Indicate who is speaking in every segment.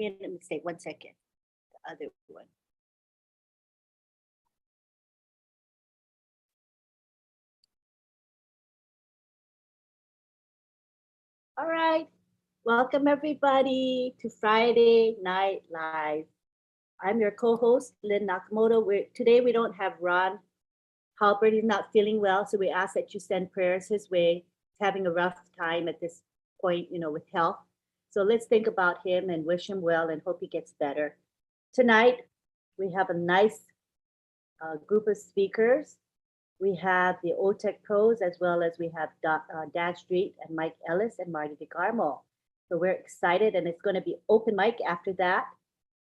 Speaker 1: made a mistake. 1 second. The other one. All right. Welcome everybody to Friday Night Live. I'm your co-host, Lynn Nakamoto. Today we don't have Ron Halpert. He's not feeling well, so we ask that you send prayers his way. He's having a rough time at this point, with health. So let's think about him and wish him well and hope he gets better. Tonight, we have a nice group of speakers. We have the OTEC pros, as well as we have Dan Street and Mike Ellis and Marty DeCarmo. So we're excited, and it's going to be open mic after that.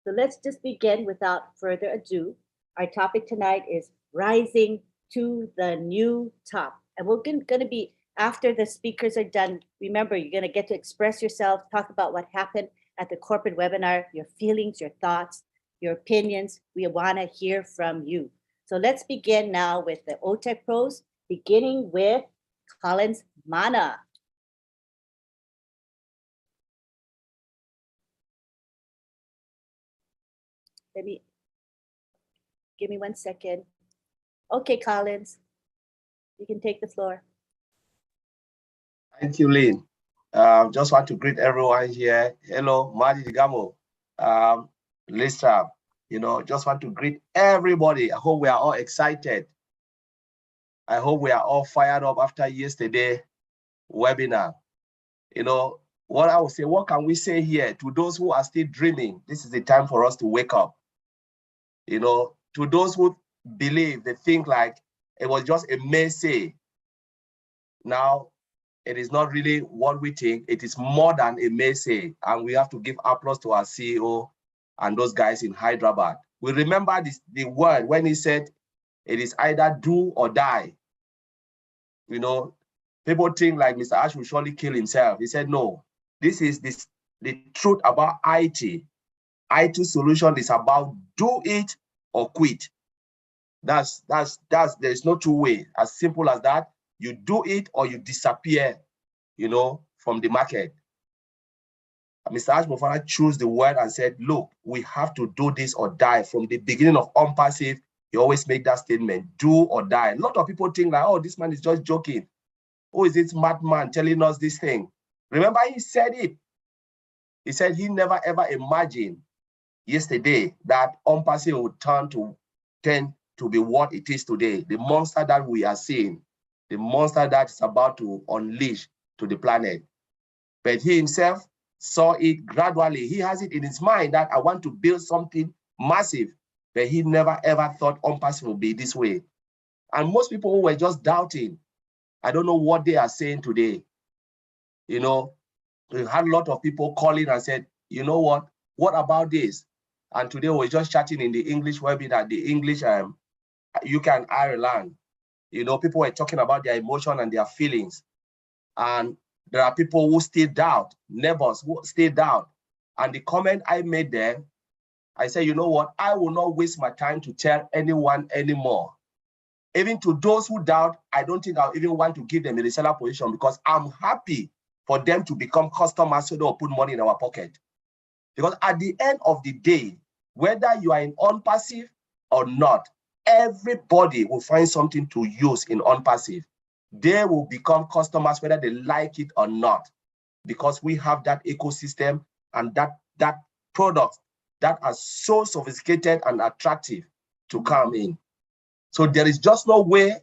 Speaker 1: So let's just begin without further ado. Our topic tonight is rising to the new top. And we're going to be, after the speakers are done, remember, you're going to get to express yourself, talk about what happened at the corporate webinar, your feelings, your thoughts, your opinions. We want to hear from you. So let's begin now with the OTEC pros, beginning with Collins Mana. Give me 1 second. Okay, Collins, you can take the floor.
Speaker 2: Thank you, Lynn. Just want to greet everyone here. Hello, Marty DeCarmo, Lisa. Just want to greet everybody. I hope we are all excited. I hope we are all fired up after yesterday webinar. What I would say, what can we say here to those who are still dreaming? This is the time for us to wake up. To those who believe, they think like it was just a message. Now, it is not really what we think. It is more than a message. And we have to give applause to our CEO and those guys in Hyderabad. We remember the word when he said, it is either do or die. People think like Mr. Ash will surely kill himself. He said, no, this is the truth about IT. IT solution is about do it or quit. There's no two way. As simple as that. You do it or you disappear, from the market. Mr. Ash Mofara chose the word and said, look, we have to do this or die. From the beginning of OnPassive, he always make that statement, do or die. A lot of people think like, oh, this man is just joking. Who is this madman telling us this thing? Remember, he said it. He said he never ever imagined yesterday that OnPassive would tend to be what it is today. The monster that we are seeing, the monster that is about to unleash to the planet. But he himself saw it gradually. He has it in his mind that I want to build something massive, but he never ever thought OnPassive would be this way. And most people who were just doubting, I don't know what they are saying today. We had a lot of people calling and said, you know what about this? And today we're just chatting in the English webinar, the English UK and Ireland. People were talking about their emotion and their feelings. And there are people who still doubt, neighbors who still doubt. And the comment I made there, I said, you know what? I will not waste my time to tell anyone anymore. Even to those who doubt, I don't think I'll even want to give them a reseller position because I'm happy for them to become customers so they'll put money in our pocket. Because at the end of the day, whether you are in OnPassive or not, everybody will find something to use in OnPassive. They will become customers whether they like it or not, because we have that ecosystem and that product that are so sophisticated and attractive to come in. So there is just no way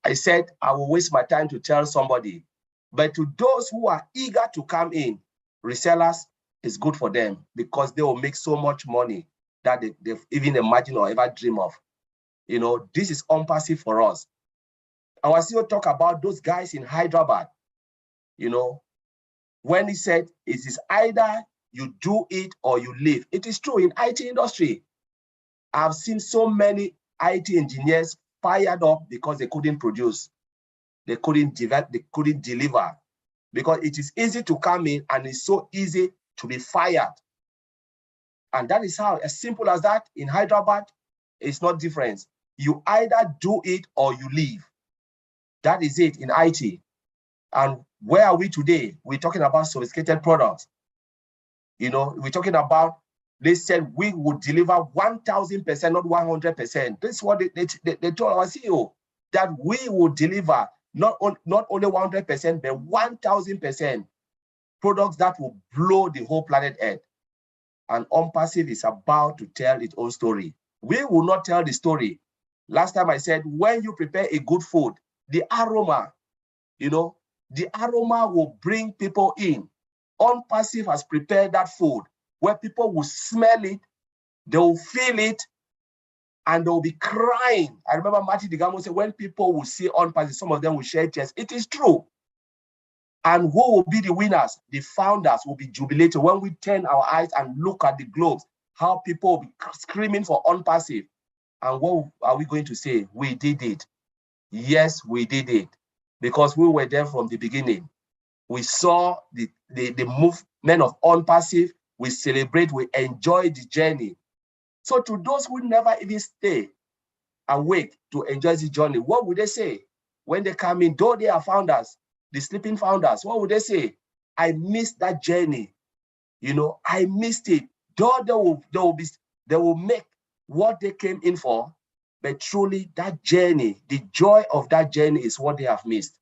Speaker 2: I said I will waste my time to tell somebody. But to those who are eager to come in, resellers is good for them because they will make so much money that they've even imagined or ever dream of. This is OnPassive for us. Our CEO talk about those guys in Hyderabad, when he said it is either you do it or you leave. It is true in IT industry. I've seen so many IT engineers fired up because they couldn't produce. They couldn't develop, they couldn't deliver. Because it is easy to come in and it's so easy to be fired. And that is how, as simple as that, in Hyderabad, it's not different. You either do it or you leave. That is it in IT. And where are we today? We're talking about sophisticated products. You know, we're talking about, they said we would deliver 1,000%, not 100%. This is what they told our CEO, that we would deliver not only 100%, but 1,000% products that will blow the whole planet Earth. And OnPassive is about to tell its own story. We will not tell the story. Last time I said, when you prepare a good food, the aroma, you know, the aroma will bring people in. OnPassive has prepared that food where people will smell it, they will feel it, and they'll be crying. I remember Marty Digamo said, when people will see OnPassive, some of them will shed tears. It is true. And who will be the winners? The founders will be jubilated when we turn our eyes and look at the globes, how people will be screaming for OnPassive. And what are we going to say? We did it. Yes, we did it. Because we were there from the beginning. We saw the movement of OnPassive. We celebrate, we enjoy the journey. So to those who never even stay awake to enjoy the journey, what would they say? When they come in, though they are founders, the sleeping founders, what would they say? I missed that journey. You know, I missed it. Though they will make what they came in for, but truly that journey, the joy of that journey is what they have missed.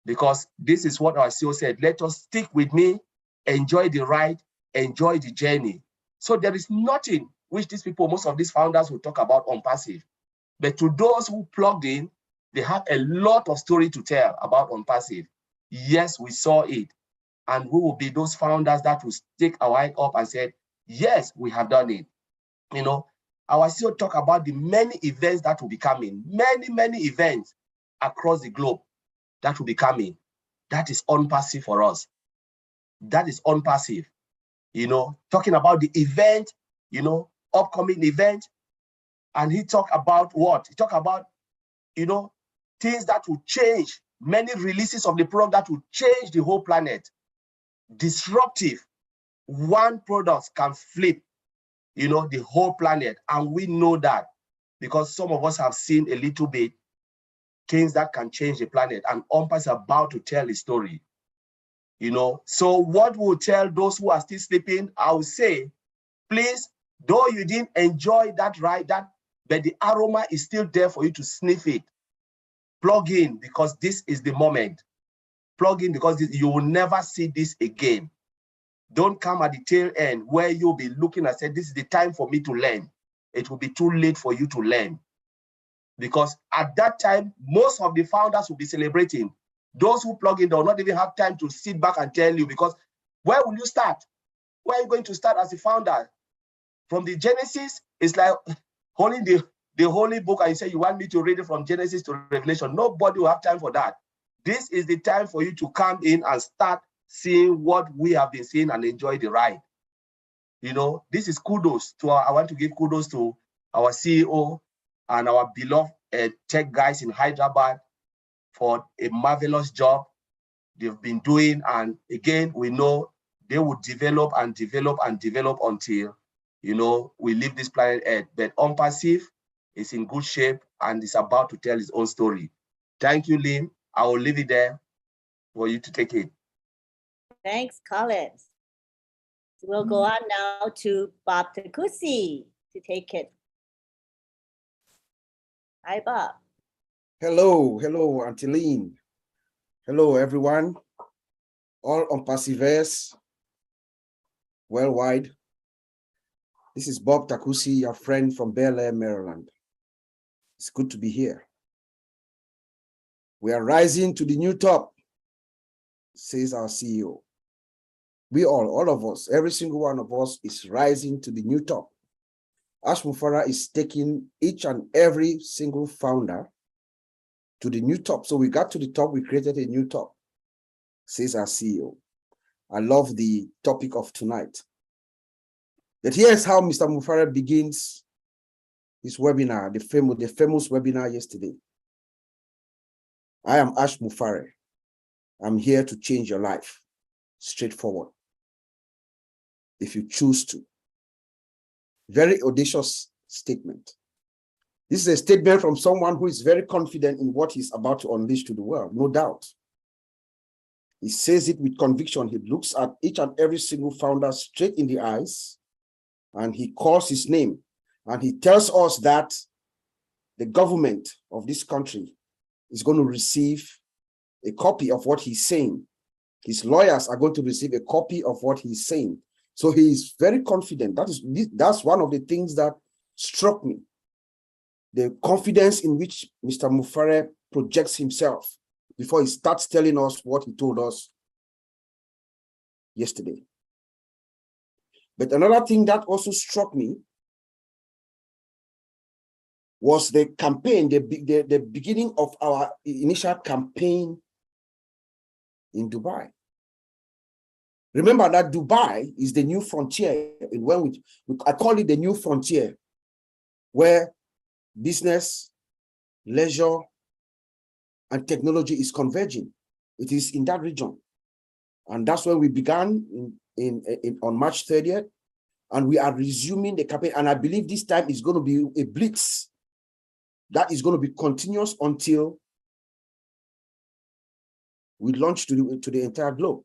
Speaker 2: Because this is what our CEO said, let us stick with me, enjoy the ride, enjoy the journey. So there is nothing which these people, most of these founders will talk about OnPassive. But to those who plugged in, they have a lot of story to tell about OnPassive. Yes, we saw it. And we will be those founders that will stick our head up and say, yes, we have done it. You know, our CEO talk about the many events that will be coming, many events across the globe that will be coming. That is OnPassive for us. That is OnPassive. You know, talking about the event, you know, upcoming event. And he talked about what? He talked about, you know, things that will change, many releases of the product that will change the whole planet. Disruptive. One product can flip, you know, the whole planet. And we know that because some of us have seen a little bit things that can change the planet. And OnPassive is about to tell a story. You know, so what will tell those who are still sleeping? I will say, please, though you didn't enjoy that ride, but the aroma is still there for you to sniff it. Plug in, because this is the moment. Plug in, because you will never see this again. Don't come at the tail end where you'll be looking and say, this is the time for me to learn. It will be too late for you to learn. Because at that time, most of the founders will be celebrating. Those who plug in, they will not even have time to sit back and tell you, because where will you start? Where are you going to start as a founder? From the Genesis, it's like holding the holy book and you say you want me to read it from Genesis to Revelation. Nobody will have time for that. This is the time for you to come in and start seeing what we have been seeing and enjoy the ride. You know, this is kudos to I want to give kudos to our CEO and our beloved tech guys in Hyderabad for a marvelous job they've been doing. And again, we know they will develop and develop and develop until, you know, we leave this planet Earth. But OnPassive is in good shape and is about to tell its own story. Thank you, Lynn. I will leave it there for you to take it.
Speaker 1: Thanks, Collins. We'll go on now to Bob Takusi to take it. Hi, Bob.
Speaker 3: Hello, Auntie Lynn. Hello, everyone. All OnPassivers worldwide. This is Bob Takusi, your friend from Bel Air, Maryland. It's good to be here. We are rising to the new top, says our CEO. We all of us, every single one of us is rising to the new top. Ash Mufarah is taking each and every single founder to the new top. So we got to the top, we created a new top, says our CEO. I love the topic of tonight. But here's how Mr. Mufarah begins his webinar, the famous webinar yesterday. I am Ash Mufarah. I'm here to change your life. Straightforward. If you choose to. Very audacious statement. This is a statement from someone who is very confident in what he's about to unleash to the world, no doubt. He says it with conviction. He looks at each and every single founder straight in the eyes, and he calls his name, and he tells us that the government of this country is going to receive a copy of what he's saying. His lawyers are going to receive a copy of what he's saying. So he is very confident. That's one of the things that struck me. The confidence in which Mr. Mufare projects himself before he starts telling us what he told us yesterday. But another thing that also struck me was the campaign, the beginning of our initial campaign in Dubai. Remember that Dubai is the new frontier. I call it the new frontier, where business, leisure, and technology is converging. It is in that region. And that's where we began on March 30th. And we are resuming the campaign. And I believe this time is going to be a blitz that is going to be continuous until we launch to the entire globe.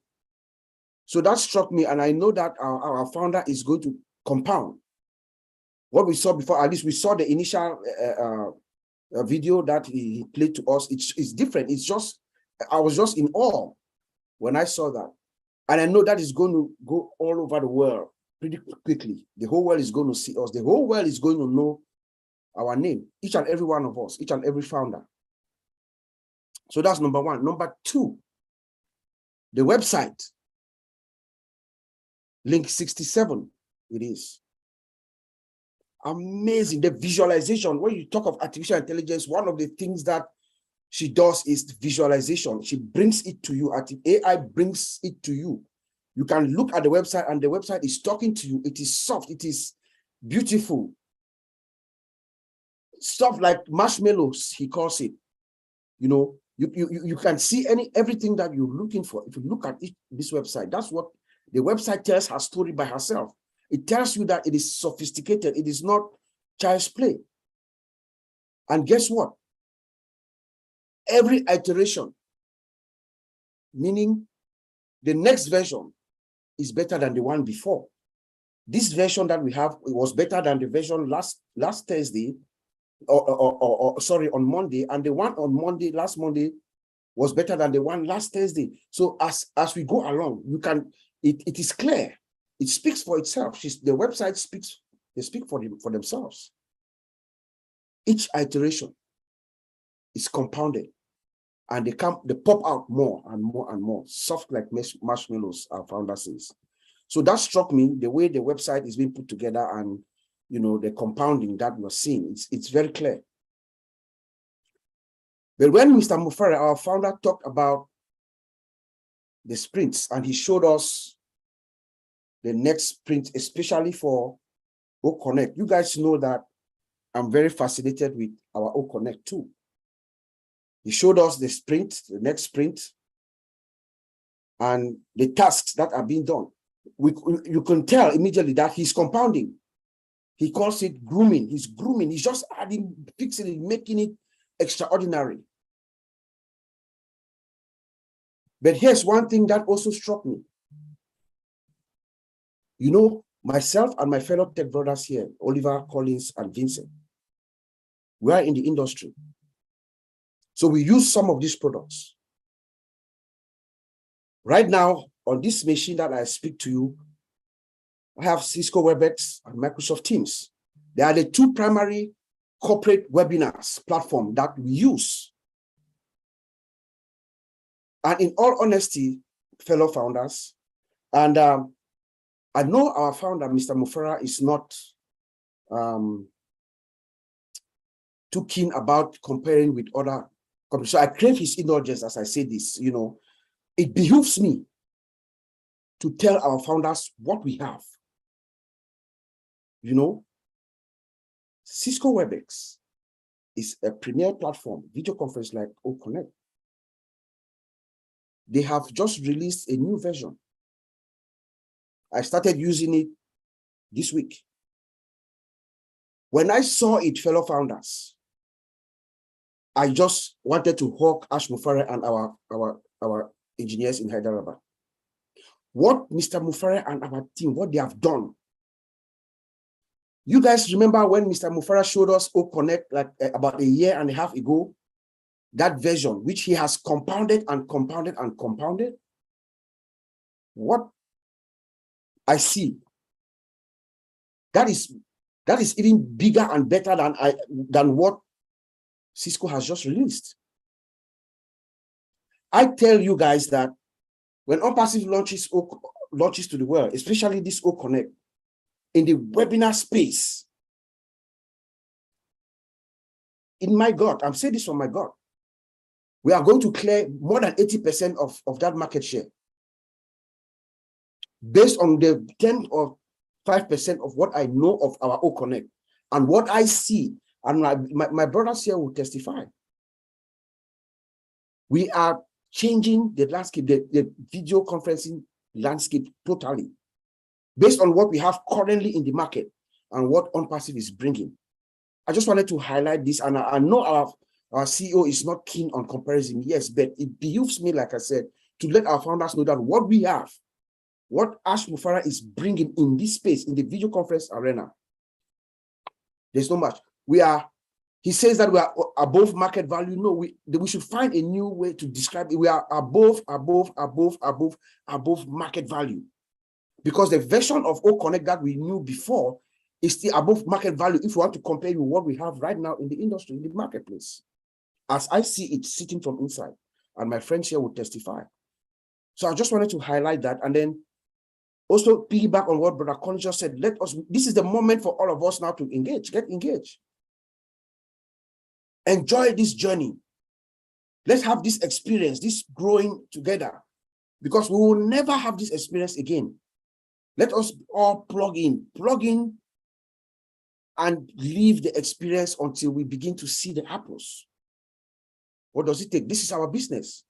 Speaker 3: So that struck me, and I know that our founder is going to compound what we saw before. At least we saw the initial video that he played to us. It's different. I was just in awe when I saw that. And I know that is going to go all over the world pretty quickly. The whole world is going to see us. The whole world is going to know our name, each and every one of us, each and every founder. So that's number one. Number two, the website, link 67, it is. Amazing, the visualization. When you talk of artificial intelligence, one of the things that she does is visualization. She brings it to you. AI brings it to you. You can look at the website and the website is talking to you. It is soft. It is beautiful. Stuff like marshmallows, he calls it. You know, you can see everything that you're looking for. If you look at this website, that's what the website tells her story by herself. It tells you that it is sophisticated. It is not child's play. And guess what? Every iteration, meaning the next version, is better than the one before. This version that we have, it was better than the version last Thursday, or sorry, on Monday, and the one on Monday, last Monday, was better than the one last Thursday. So as we go along, you can, it is clear. It speaks for itself. The website speaks, they speak for themselves. Each iteration is compounded, and they pop out more and more and more, soft like marshmallows, our founder says. So that struck me, the way the website is being put together, and you know, the compounding that we're seeing. It's very clear. But when Mr. Mufare, our founder, talked about the sprints, and he showed us the next sprint, especially for OConnect. You guys know that I'm very fascinated with our OConnect too. He showed us the sprint, the next sprint, and the tasks that are being done. You can tell immediately that he's compounding. He calls it grooming. He's grooming. He's just adding, fixing it, making it extraordinary. But here's one thing that also struck me. You know, myself and my fellow tech brothers here, Oliver, Collins, and Vincent, we are in the industry. So we use some of these products. Right now, on this machine that I speak to you, I have Cisco WebEx and Microsoft Teams. They are the two primary corporate webinars platform that we use. And in all honesty, fellow founders, and I know our founder, Mr. Mufare, is not too keen about comparing with other companies. So I crave his indulgence as I say this. You know, it behooves me to tell our founders what we have. You know, Cisco WebEx is a premier platform, video conference like OConnect. They have just released a new version. I started using it this week. When I saw it, fellow founders, I just wanted to hug Ash Mufare and our engineers in Hyderabad. What Mr. Mufara and our team, what they have done. You guys remember when Mr. Mufara showed us OConnect like about a year and a half ago, that version, which he has compounded and compounded and compounded? What I see, that is even bigger and better than what Cisco has just released. I tell you guys that when OnPassive launches to the world, especially this OConnect, in the webinar space, in my God, I'm saying this from my God, we are going to clear more than 80% of that market share based on the 10 or 5% of what I know of our OConnect and what I see, and my brothers here will testify. We are changing the landscape, the video conferencing landscape totally, based on what we have currently in the market and what OnPassive is bringing. I just wanted to highlight this, and I know our CEO is not keen on comparison, yes, but it behooves me, like I said, to let our founders know that what we have, what Ash Mufara is bringing in this space, in the video conference arena, there's no much. He says that we are above market value. No, we should find a new way to describe it. We are above market value. Because the version of OConnect that we knew before is still above market value if we want to compare with what we have right now in the industry, in the marketplace. As I see it sitting from inside, and my friends here will testify. So I just wanted to highlight that, and then also piggyback on what Brother Connie just said. This is the moment for all of us now to engage, get engaged. Enjoy this journey. Let's have this experience, this growing together, because we will never have this experience again. Let us all plug in and leave the experience until we begin to see the apples. What does it take? This is our business.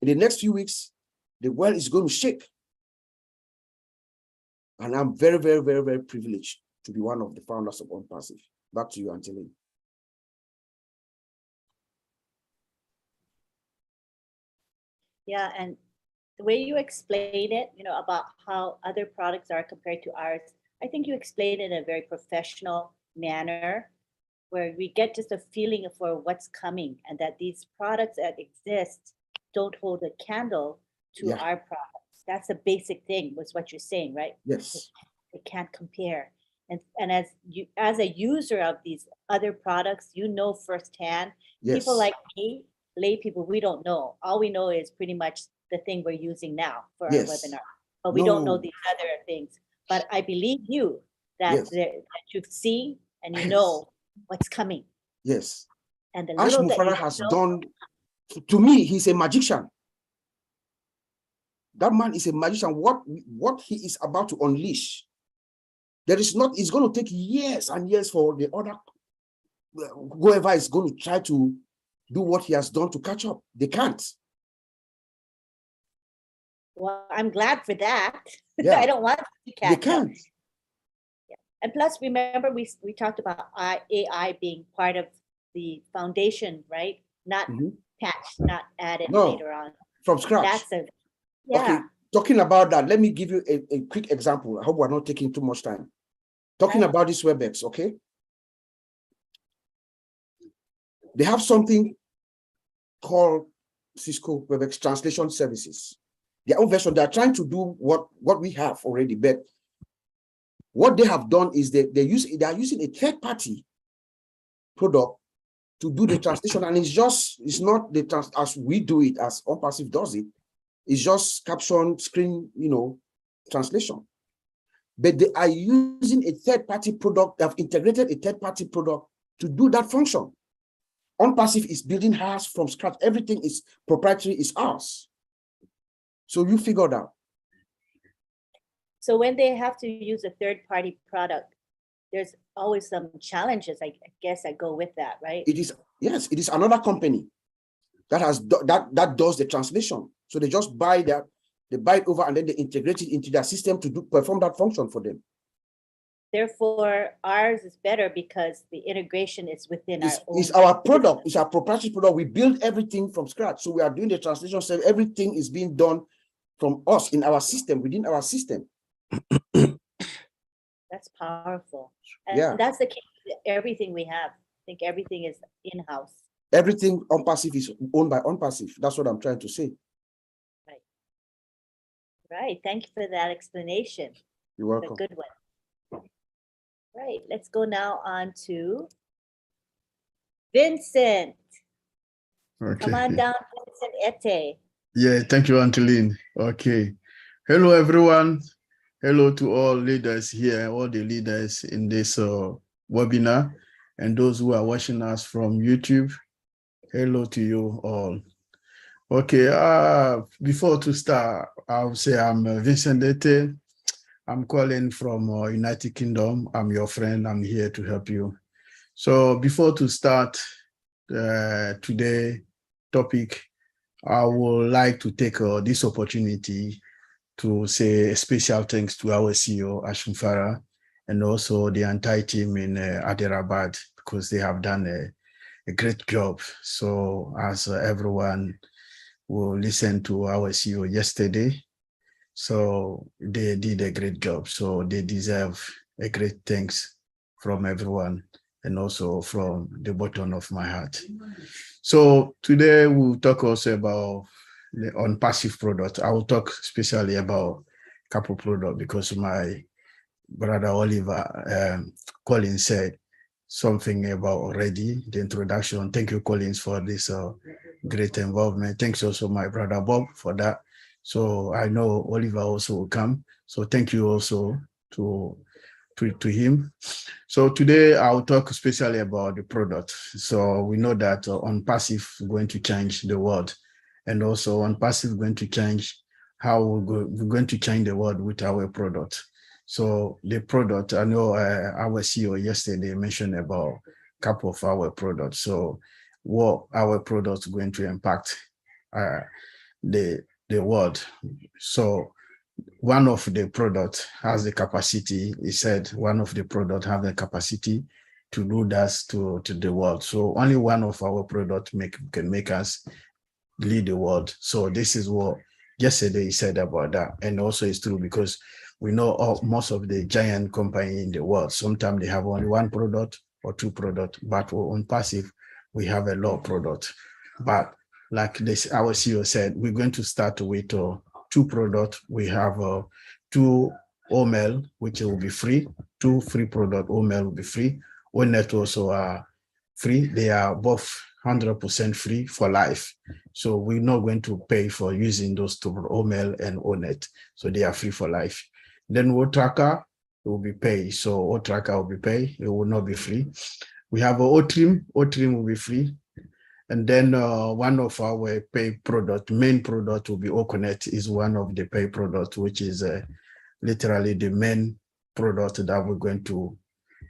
Speaker 3: In the next few weeks, the world is going to shake. And I'm very, very, very, very privileged to be one of the founders of OnPassive. Back to you, Anthony.
Speaker 1: Yeah, and the way you explain it, about how other products are compared to ours, I think you explained it in a very professional manner, where we get just a feeling for what's coming, and that these products that exist don't hold a candle to our products. That's a basic thing, was what you're saying, right?
Speaker 3: Yes.
Speaker 1: They can't compare. And as a user of these other products, firsthand, people like me, lay people, we don't know. All we know is pretty much the thing we're using now for our webinar, but we don't know these other things. But I believe you that you've seen and you know what's coming.
Speaker 3: Yes.
Speaker 1: And the
Speaker 3: Ash
Speaker 1: little
Speaker 3: Mufara has done, to me, he's a magician. That man is a magician. What he is about to unleash, it's going to take years and years for the other, whoever is going to try to do what he has done to catch up. They can't.
Speaker 1: Well, I'm glad for that.
Speaker 3: Yeah.
Speaker 1: I don't want to catch up.
Speaker 3: They can't.
Speaker 1: Yeah. And plus, remember, we talked about AI being part of the foundation, right? Not patched, not added later on.
Speaker 3: From scratch. Okay, talking about that, let me give you a quick example. I hope we're not taking too much time. Talking about this WebEx, okay? They have something called Cisco WebEx Translation Services. Their own version, they're trying to do what we have already, but what they have done is they are using a third-party product to do the translation, and it's not as we do it, as OnPassive does it. It's just caption, screen, translation. But they are using a third-party product. They have integrated a third-party product to do that function. OnPassive is building ours from scratch. Everything is proprietary, is ours. So you figured out.
Speaker 1: So when they have to use a third-party product, there's always some challenges. I guess I go with that, right?
Speaker 3: It is another company that has that does the translation. So they just buy that, they buy it over, and then they integrate it into their system to perform that function for them.
Speaker 1: Therefore, ours is better because the integration is within our own.
Speaker 3: It's our product, it's our proprietary product. We build everything from scratch. So we are doing the translation, so everything is being done from us in our system, within our system.
Speaker 1: That's powerful. And
Speaker 3: Yeah.
Speaker 1: that's the case with everything we have. I think everything is in-house.
Speaker 3: Everything OnPassive is owned by OnPassive. That's what I'm trying to say.
Speaker 1: Right. Thank you for that explanation.
Speaker 3: You're
Speaker 1: A
Speaker 3: welcome.
Speaker 1: good one. Right. Let's go now on to Vincent.
Speaker 4: Okay.
Speaker 1: Come on down, Vincent Ete.
Speaker 4: Yeah, thank you, Antolin. Okay. Hello, everyone. Hello to all leaders here, all the leaders in this webinar, and those who are watching us from YouTube. Hello to you all. Okay, before to start, I'll say I'm Vincent Ete. I'm calling from United Kingdom. I'm your friend. I'm here to help you. So before to start today topic, I would like to take this opportunity to say a special thanks to our CEO, Ashim Farah, and also the entire team in Hyderabad, because they have done a great job. So as everyone will listen to our CEO yesterday, so they did a great job. So they deserve a great thanks from everyone, and also from the bottom of my heart. So today we'll talk also about the OnPassive product. I will talk especially about couple product because my brother Oliver Collins said something about already the introduction. Thank you, Collins, for this great involvement. Thanks also my brother Bob for that. So I know Oliver also will come. So thank you also to him. So today I'll talk especially about the product. So we know that OnPassive is going to change the world, and also OnPassive is going to change how we're going to change the world with our product. So the product, I know our CEO yesterday mentioned about a couple of our products. So what our products are going to impact the world. So one of the products has the capacity, he said one of the products have the capacity to do that to the world. So only one of our products can make us lead the world. So this is what yesterday he said about that. And also it's true because we know most of the giant companies in the world, sometimes they have only one product or two products, but OnPassive, we have a lot of products. But like this, our CEO said, we're going to start with two products. We have two OML, which will be free, two free products. OML will be free. ONET also are free. They are both 100% free for life. So we're not going to pay for using those two, OML and ONET. So they are free for life. Then OTracker will be paid. So OTracker will be paid. It will not be free. We have OTrim. OTrim will be free. And then one of our pay product, main product will be OConnect, is one of the pay product, which is literally the main product that we're going to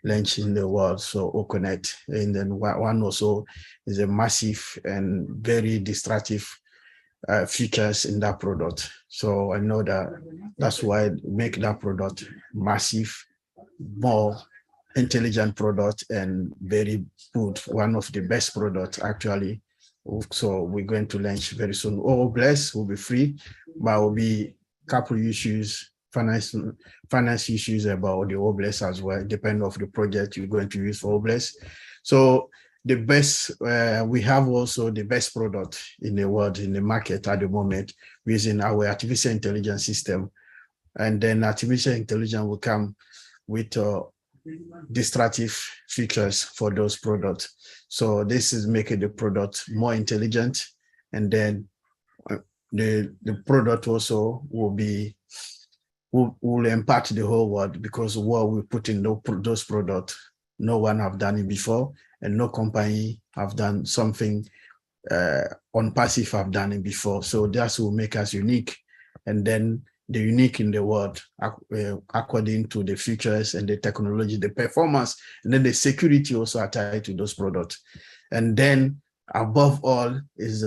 Speaker 4: launch in the world. So OConnect. And then one also is a massive and very destructive features in that product. So I know that's why make that product massive, more intelligent product, and very good, one of the best products actually. So we're going to launch very soon. OBless will be free, but will be couple issues, finance issues about the OBless as well, depending on the project you're going to use for OBless. So the best, we have also the best product in the world, in the market at the moment, using our artificial intelligence system. And then artificial intelligence will come with destructive features for those products. So this is making the product more intelligent, and then the product also will impact the whole world, because what we put in those products, no one have done it before, and no company have done something OnPassive have done it before. So that will make us unique, and then the unique in the world according to the features and the technology, the performance, and then the security also are tied to those products. And then above all is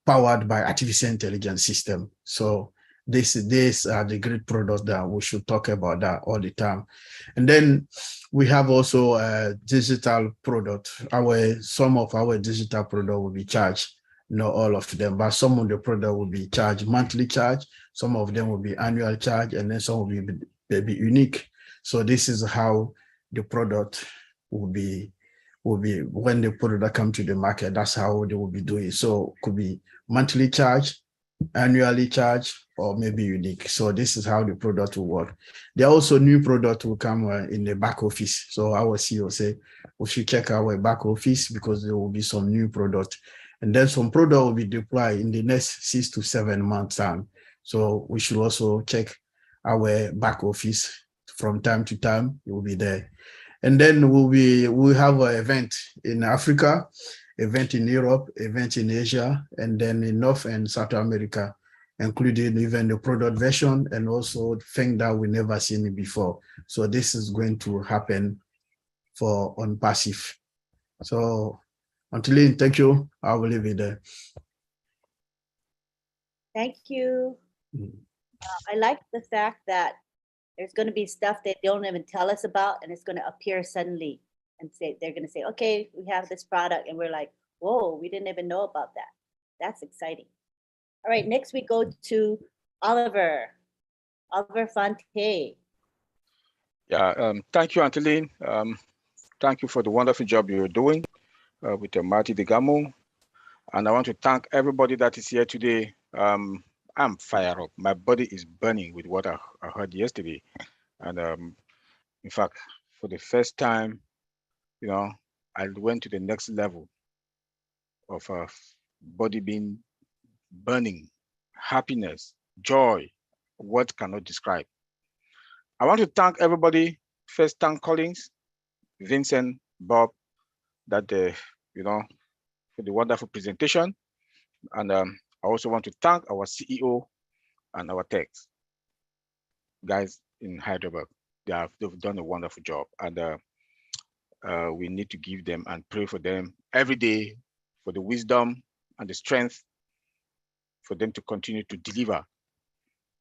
Speaker 4: powered by artificial intelligence system. So these are the great products that we should talk about that all the time. And then we have also a digital product. Some of our digital product will be charged, not all of them, but some of the product will be charged monthly charge. Some of them will be annual charge, and then some will be unique. So this is how the product will be when the product come to the market. That's how they will be doing. So it could be monthly charge, annually charge, or maybe unique. So this is how the product will work. There are also new product will come in the back office. So our CEO say we should check our back office because there will be some new product, and then some product will be deployed in the next 6 to 7 months time. So we should also check our back office from time to time. It will be there. And then we'll have an event in Africa, event in Europe, event in Asia, and then in North and South America, including even the product version and also things that we never seen before. So this is going to happen for OnPassive. So Antolin, thank you. I will leave it there.
Speaker 1: Thank you. I like the fact that there's going to be stuff they don't even tell us about, and it's going to appear suddenly and say, they're going to say, okay, we have this product. And we're like, whoa, we didn't even know about that. That's exciting. All right, next we go to Oliver Fonte.
Speaker 5: Yeah, thank you, Antolin. Thank you for the wonderful job you're doing with the Marty Digamo. And I want to thank everybody that is here today. I'm fired up. My body is burning with what I heard yesterday. And in fact, for the first time, you know, I went to the next level of body being burning, happiness, joy, words cannot describe. I want to thank everybody. First, thank Collins, Vincent, Bob, that you know, for the wonderful presentation. And I also want to thank our CEO and our techs guys in Hyderabad. They've done a wonderful job, and we need to give them and pray for them every day for the wisdom and the strength for them to continue to deliver,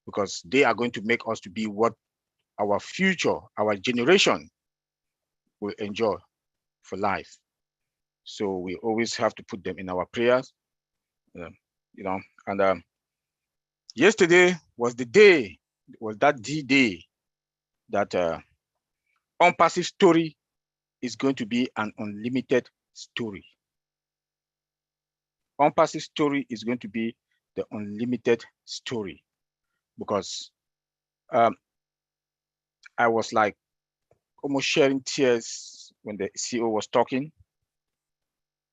Speaker 5: because they are going to make us to be what our future, our generation will enjoy for life. So we always have to put them in our prayers, you know. And yesterday was the day, was that D-Day that OnPassive story is going to be an unlimited story. OnPassive story is going to be the unlimited story, because I was like almost shedding tears when the CEO was talking.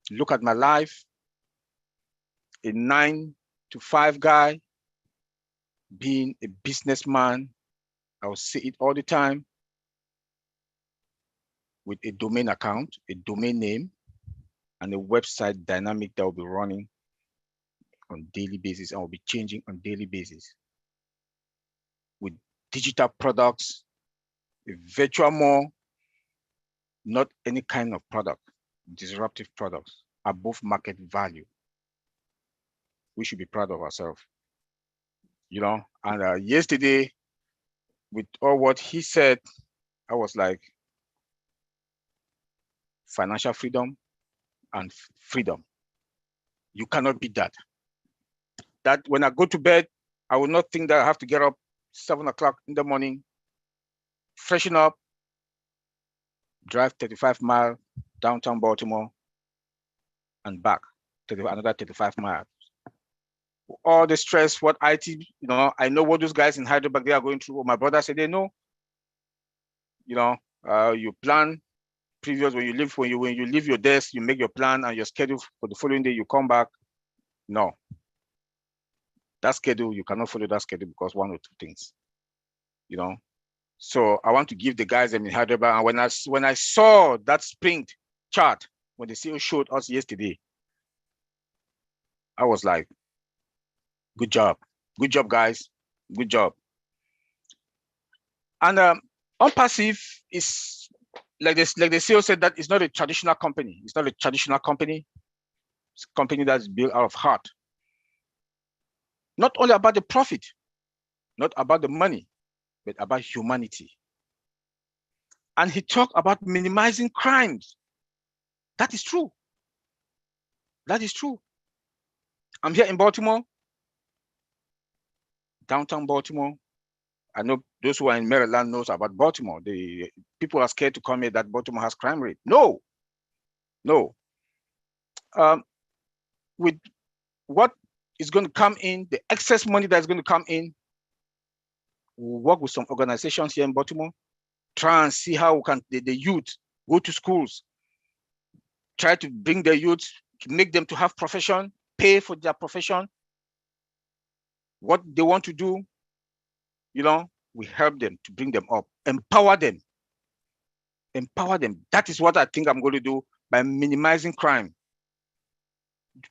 Speaker 5: Look at my life, a 9-to-5 guy, being a businessman. I will say it all the time, with a domain account, a domain name, and a website dynamic that will be running on daily basis and will be changing on daily basis. With digital products, a virtual mall, not any kind of product, disruptive products above market value. We should be proud of ourselves, you know. And yesterday, with all what he said, I was like, financial freedom and freedom. You cannot beat that. That when I go to bed, I will not think that I have to get up 7 o'clock in the morning, freshen up, drive 35 miles downtown Baltimore and back to another 35 miles. All the stress, what IT, you know, I know what those guys in Hyderabad, they are going through. My brother said they know. You know, you plan previous when you leave your desk, you make your plan and your schedule for the following day, you come back. No. That schedule, you cannot follow that schedule because one or two things, you know. So I want to give the guys in Hyderabad, and when I saw that sprint chart, when the CEO showed us yesterday, I was like, good job, guys, good job. And OnPassive is like this, like the CEO said, that it's not a traditional company. It's not a traditional company. It's a company that's built out of heart. Not only about the profit, not about the money, but about humanity. And he talked about minimizing crimes. That is true. That is true. I'm here in Baltimore, downtown Baltimore. I know those who are in Maryland knows about Baltimore. The people are scared to come here that Baltimore has crime rate. No, no. With what is going to come in, the excess money that's going to come in, we'll work with some organizations here in Baltimore, try and see how we can the youth go to schools, try to bring the youth, to make them to have profession, pay for their profession, what they want to do, you know, we help them to bring them up, empower them. Empower them. That is what I think I'm going to do by minimizing crime.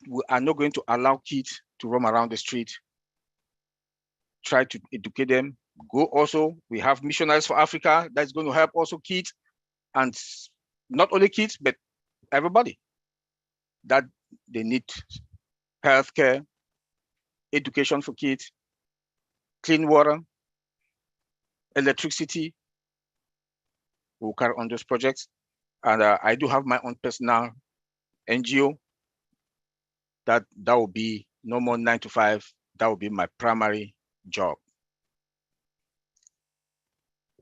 Speaker 5: We are not going to allow kids to roam around the street. Try to educate them. Go also, we have Missionaries for Africa that's going to help also kids, and not only kids, but everybody that they need healthcare, education for kids, clean water, electricity. We'll carry on those projects. And I do have my own personal NGO. That will be no more 9 to 5. That will be my primary job.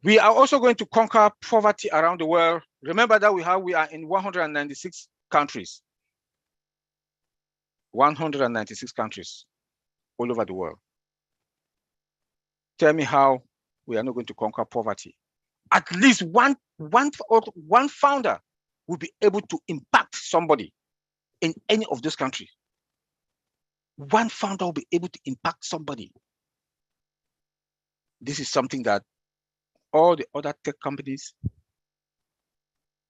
Speaker 5: We are also going to conquer poverty around the world. Remember that we are in 196 countries. 196 countries all over the world. Tell me how we are not going to conquer poverty. At least one founder will be able to impact somebody in any of those countries. One founder will be able to impact somebody. This is something that all the other tech companies,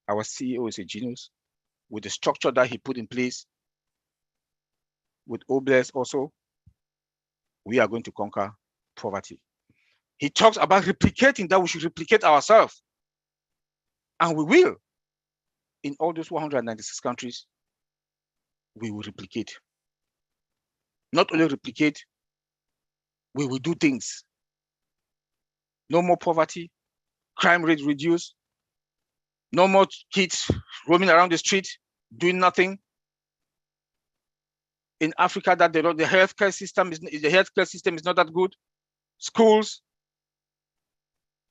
Speaker 5: our CEO is a genius, with the structure that he put in place, with Obless also, we are going to conquer poverty. He talks about replicating, that we should replicate ourselves. And we will. In all those 196 countries, we will replicate. Not only replicate, we will do things. No more poverty, crime rate reduced, no more kids roaming around the street, doing nothing. In Africa, that the healthcare system is not that good. Schools,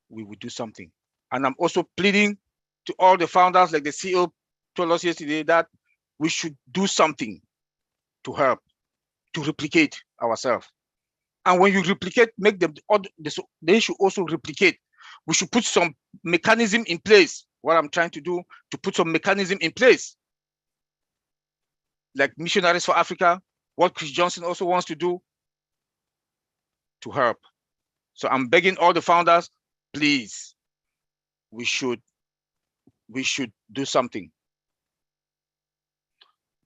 Speaker 5: we will do something. And I'm also pleading to all the founders, like the CEO told us yesterday, that we should do something to help, to replicate ourselves. And when you replicate, make them, they should also replicate. We should put some mechanism in place. What I'm trying to do, to put some mechanism in place. Like Missionaries for Africa, what Chris Johnson also wants to do to help. So I'm begging all the founders, please, we should do something.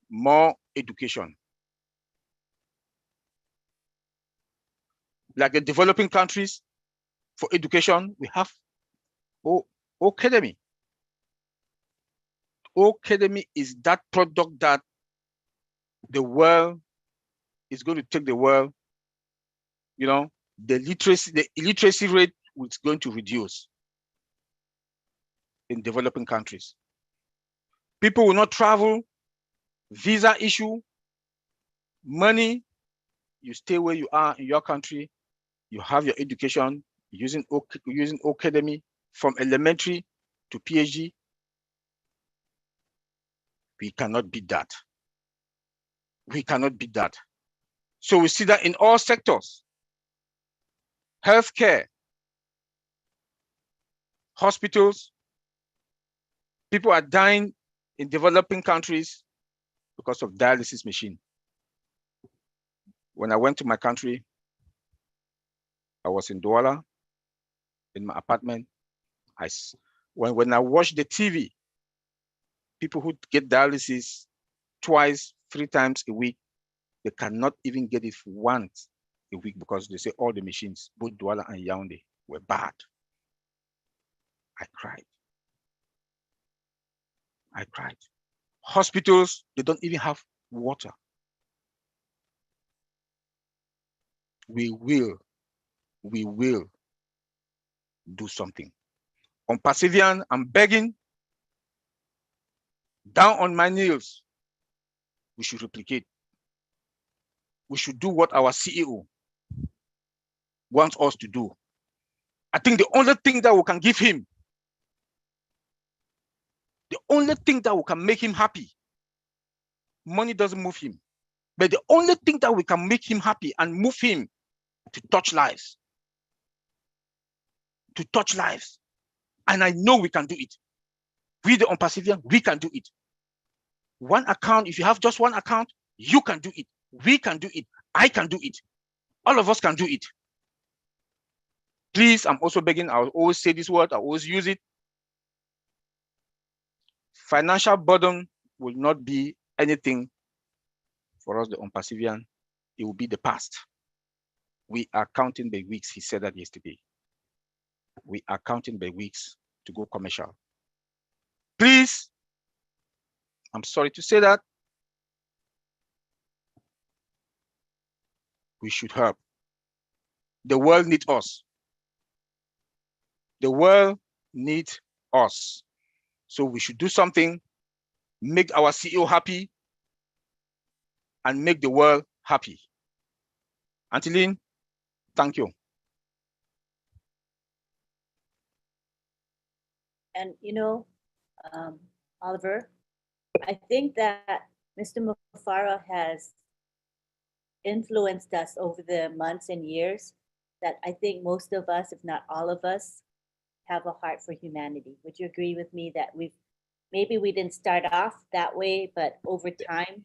Speaker 5: More education. Like the developing countries, for education, we have Academy. Academy is that product that the world is going to take the world, you know, the illiteracy rate is going to reduce in developing countries. People will not travel, visa issue, money, you stay where you are in your country, you have your education using Academy from elementary to PhD. We cannot beat that. We cannot beat that. So we see that in all sectors. Healthcare, hospitals, people are dying in developing countries because of dialysis machine. When I went to my country, I was in Douala, in my apartment. When I watched the TV, people who get dialysis twice, 3 times a week, they cannot even get it once a week because they say all the machines, both Douala and Yaoundé, were bad. I cried. I cried. Hospitals, they don't even have water. We will we will do something. On Pacifian, I'm begging, down on my knees, we should replicate. We should do what our CEO wants us to do. I think the only thing that we can give him, the only thing that we can make him happy, money doesn't move him, but the only thing that we can make him happy and move him to touch lives. To touch lives. And I know we can do it. We the Pacifian, we can do it. One account, if you have just one account, you can do it. We can do it. I can do it. All of us can do it. Please, I'm also begging, I always say this word, I always use it. Financial burden will not be anything for us, the Pacifian. It will be the past. We are counting the weeks, he said that yesterday. We are counting the weeks to go commercial. Please, I'm sorry to say that, we should help. The world needs us. The world needs us. So we should do something, make our CEO happy, and make the world happy. Auntie Lynn, thank you.
Speaker 1: And Oliver, I think that Mr. Mufara has influenced us over the months and years that I think most of us, if not all of us, have a heart for humanity. Would you agree with me that maybe we didn't start off that way, but over time,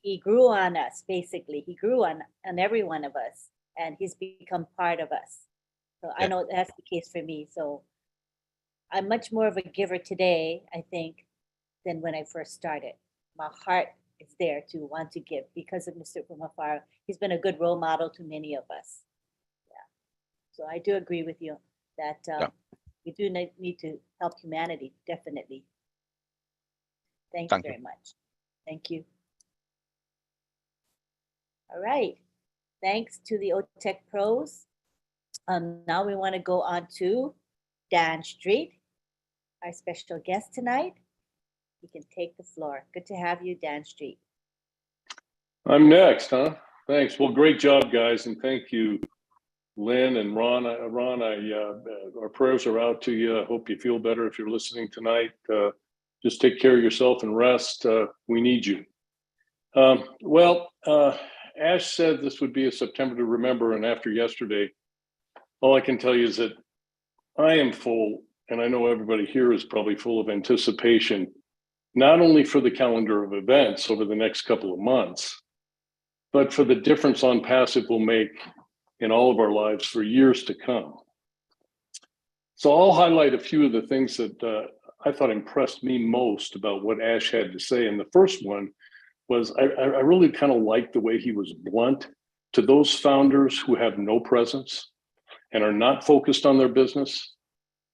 Speaker 1: he grew on us, basically. He grew on every one of us, and he's become part of us. So I know that's the case for me. So I'm much more of a giver today, I think, than when I first started. My heart is there to want to give because of Mr. Mufara. He's been a good role model to many of us. Yeah. So I do agree with you that we do need to help humanity, definitely. Thank you very much. Thank you. All right. Thanks to the OTEC pros. Now we want to go on to Dan Street, our special guest tonight. You can take the floor. Good to have you, Dan Street.
Speaker 6: I'm next, huh? Thanks. Well, great job, guys, and thank you, Lynn and Ron. Ron, our prayers are out to you. I hope you feel better if you're listening tonight. Just take care of yourself and rest. We need you. Ash said this would be a September to remember, and after yesterday, all I can tell you is that I am full, and I know everybody here is probably full of anticipation, not only for the calendar of events over the next couple of months, but for the difference On Passive will make in all of our lives for years to come. So I'll highlight a few of the things that I thought impressed me most about what Ash had to say. And the first one was I really kind of liked the way he was blunt to those founders who have no presence and are not focused on their business.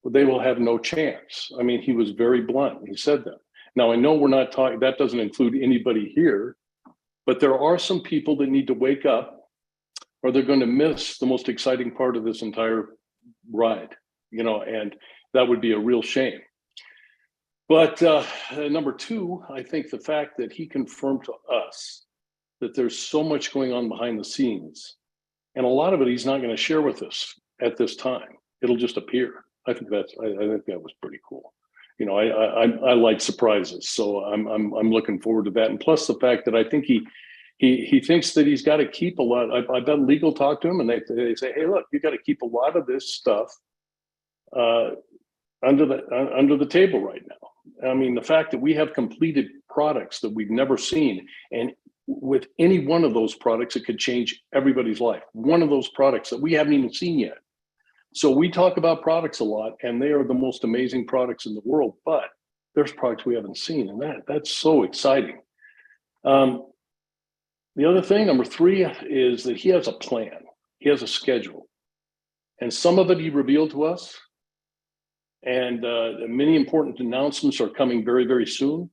Speaker 6: They will have no chance. I mean, he was very blunt. He said that. Now, I know we're not talking, that doesn't include anybody here, but there are some people that need to wake up or they're going to miss the most exciting part of this entire ride, and that would be a real shame. But number two, I think the fact that he confirmed to us that there's so much going on behind the scenes, and a lot of it he's not going to share with us at this time. It'll just appear. I think that was pretty cool. I like surprises, so I'm looking forward to that. And plus the fact that I think he thinks that he's got to keep a lot. I've done legal talk to him, and they say, hey, look, you got to keep a lot of this stuff under the table right now. I mean, the fact that we have completed products that we've never seen, and with any one of those products, it could change everybody's life. One of those products that we haven't even seen yet. So we talk about products a lot, and they are the most amazing products in the world, but there's products we haven't seen, and that's so exciting. The other thing, number three, is that he has a plan. He has a schedule. And some of it he revealed to us, and many important announcements are coming very, very soon.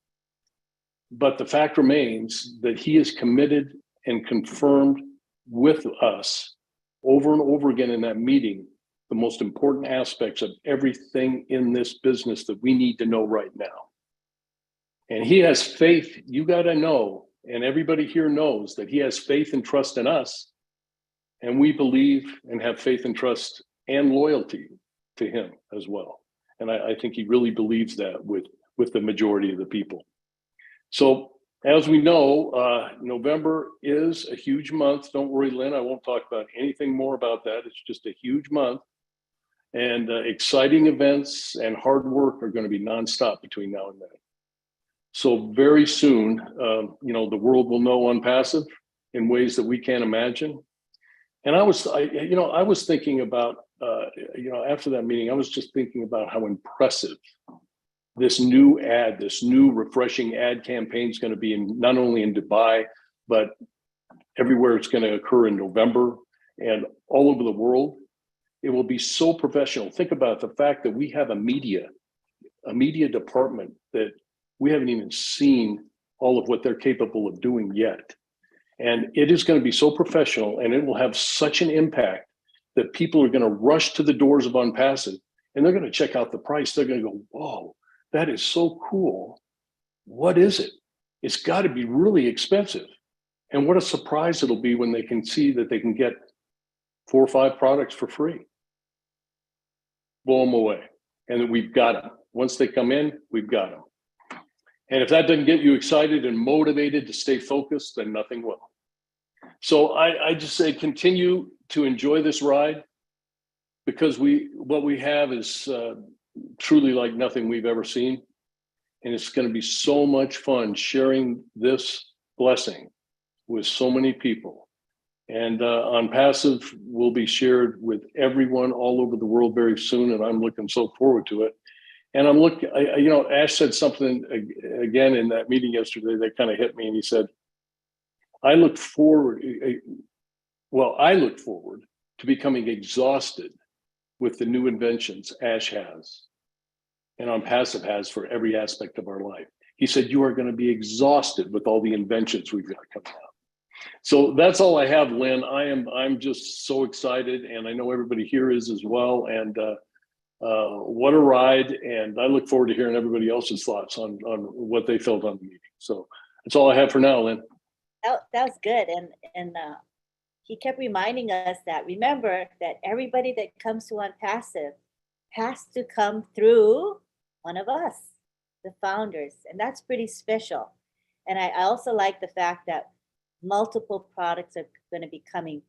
Speaker 6: But the fact remains that he is committed and confirmed with us over and over again in that meeting the most important aspects of everything in this business that we need to know right now. And he has faith, you got to know, and everybody here knows that he has faith and trust in us. And we believe and have faith and trust and loyalty to him as well. And I think he really believes that with the majority of the people. So as we know, November is a huge month. Don't worry, Lynn, I won't talk about anything more about that. It's just a huge month. And exciting events and hard work are going to be nonstop between now and then. So very soon, the world will know OnPassive in ways that we can't imagine. And I was thinking about, after that meeting, I was just thinking about how impressive this new refreshing ad campaign is going to be not only in Dubai, but everywhere it's going to occur in November and all over the world. It will be so professional. Think about the fact that we have a media department that we haven't even seen all of what they're capable of doing yet. And it is going to be so professional, and it will have such an impact that people are going to rush to the doors of OnPassive, and they're going to check out the price. They're going to go, whoa, that is so cool. What is it? It's got to be really expensive. And what a surprise it'll be when they can see that they can get 4 or 5 products for free. Blow them away. And that we've got them. Once they come in, we've got them. And if that doesn't get you excited and motivated to stay focused, then nothing will. So I just say continue to enjoy this ride, because what we have is truly like nothing we've ever seen. And it's going to be so much fun sharing this blessing with so many people. And OnPassive will be shared with everyone all over the world very soon. And I'm looking so forward to it. And I'm looking, Ash said something again in that meeting yesterday that kind of hit me. And he said, I look forward to becoming exhausted with the new inventions Ash has and OnPassive has for every aspect of our life. He said, you are going to be exhausted with all the inventions we've got coming out. So that's all I have, Lynn. I'm just so excited, and I know everybody here is as well. And what a ride. And I look forward to hearing everybody else's thoughts on what they felt on the meeting. So that's all I have for now, Lynn.
Speaker 1: That was good. And he kept reminding us that, remember that everybody that comes to OnPassive has to come through one of us, the founders. And that's pretty special. And I also like the fact that multiple products are going to be coming,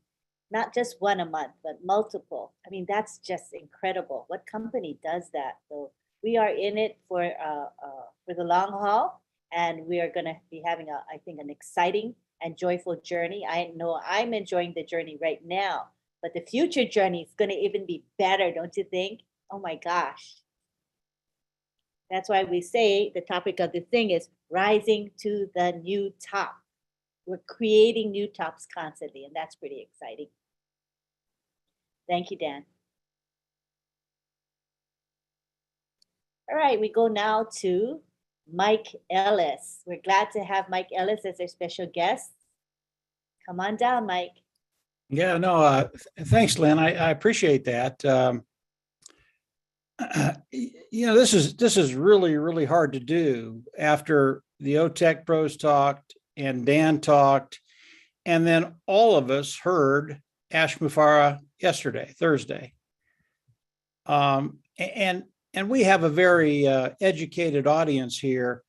Speaker 1: not just one a month, but multiple. I mean, that's just incredible. What company does that? So we are in it for the long haul, and we are going to be having I think an exciting and joyful journey. I know I'm enjoying the journey right now, but the future journey is going to even be better, don't you think? Oh my gosh. That's why we say the topic of the thing is rising to the new top. We're creating new tops constantly, and that's pretty exciting. Thank you, Dan. All right, we go now to Mike Ellis. We're glad to have Mike Ellis as our special guest. Come on down, Mike.
Speaker 7: Yeah, no, thanks, Lynn. I appreciate that. This is really, really hard to do after the OTech Pros talked and Dan talked, and then all of us heard Ash Mufareh yesterday, Thursday. And we have a very educated audience here.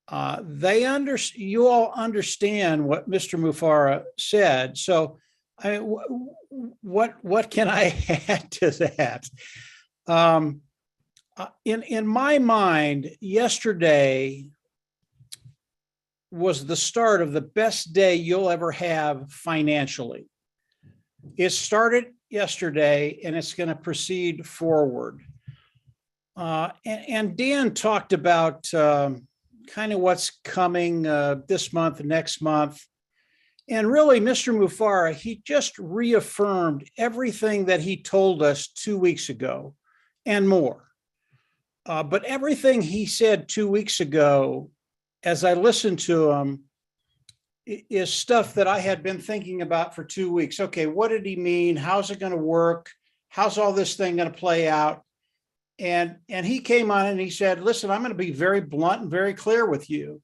Speaker 7: You all understand what Mr. Mufareh said. So, what can I add to that? In my mind, yesterday was the start of the best day you'll ever have financially. It started yesterday, and it's going to proceed forward. And Dan talked about kind of what's coming this month, next month. And really, Mr. Mufareh, he just reaffirmed everything that he told us 2 weeks ago and more. But everything he said 2 weeks ago, as I listened to him, is stuff that I had been thinking about for 2 weeks. Okay, what did he mean? How's it going to work? How's all this thing going to play out? And he came on and he said, listen, I'm going to be very blunt and very clear with you.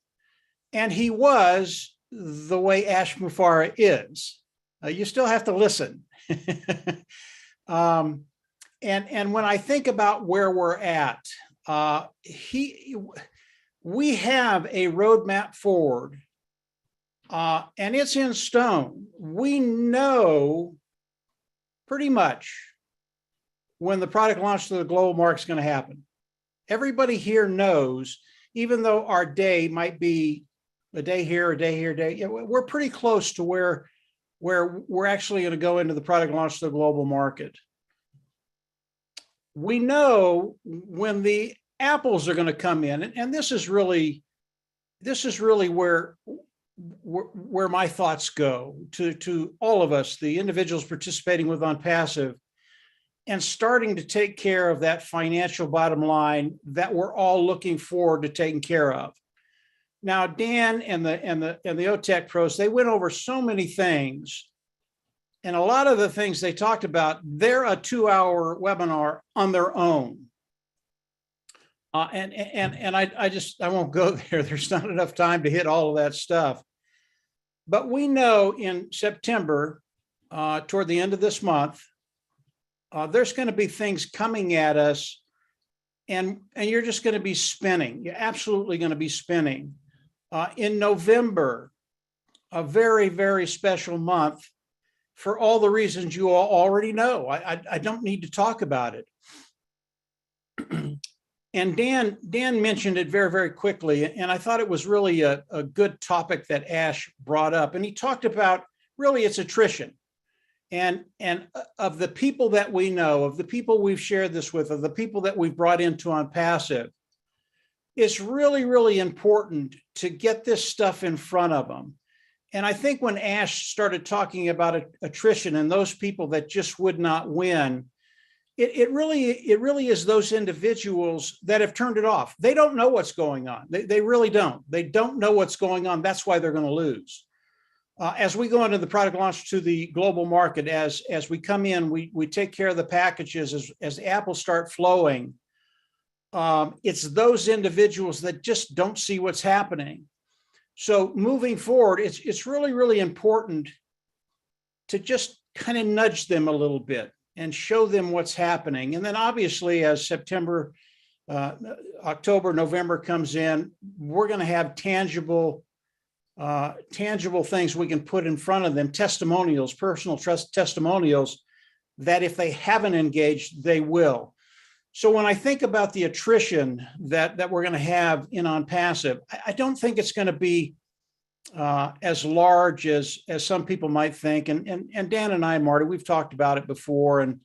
Speaker 7: And he was the way Ash Mufareh is. You still have to listen. And when I think about where we're at, we have a roadmap forward, and it's in stone. We know pretty much when the product launch to the global market is going to happen. Everybody here knows, even though our day might be a day here, a day here, we're pretty close to where we're actually going to go into the product launch to the global market. We know when the apples are going to come in, and this is really where my thoughts go to all of us, the individuals participating with OnPassive, and starting to take care of that financial bottom line that we're all looking forward to taking care of. Now, Dan and the OTech pros, they went over so many things, and a lot of the things they talked about, they're a 2-hour webinar on their own. And I won't go there. There's not enough time to hit all of that stuff. But we know in September, toward the end of this month, there's going to be things coming at us, and you're just going to be spinning. You're absolutely going to be spinning. In November, a very, very special month for all the reasons you all already know. I don't need to talk about it. And Dan mentioned it very, very quickly, and I thought it was really a good topic that Ash brought up. And he talked about really it's attrition. And of the people that we know, of the people we've shared this with, of the people that we've brought into OnPassive, it's really, really important to get this stuff in front of them. And I think when Ash started talking about attrition and those people that just would not win, it really is those individuals that have turned it off. They don't know what's going on. They really don't. They don't know what's going on. That's why they're going to lose. As we go into the product launch to the global market, as we come in, we take care of the packages as the apples start flowing. It's those individuals that just don't see what's happening. So moving forward, it's really, really important to just kind of nudge them a little bit and show them what's happening. And then obviously as September, October, November comes in, we're going to have tangible things we can put in front of them, testimonials, personal trust testimonials, that if they haven't engaged, they will. So when I think about the attrition that we're going to have in OnPassive, I don't think it's going to be as large as some people might think. And Dan and I, Marty, we've talked about it before, and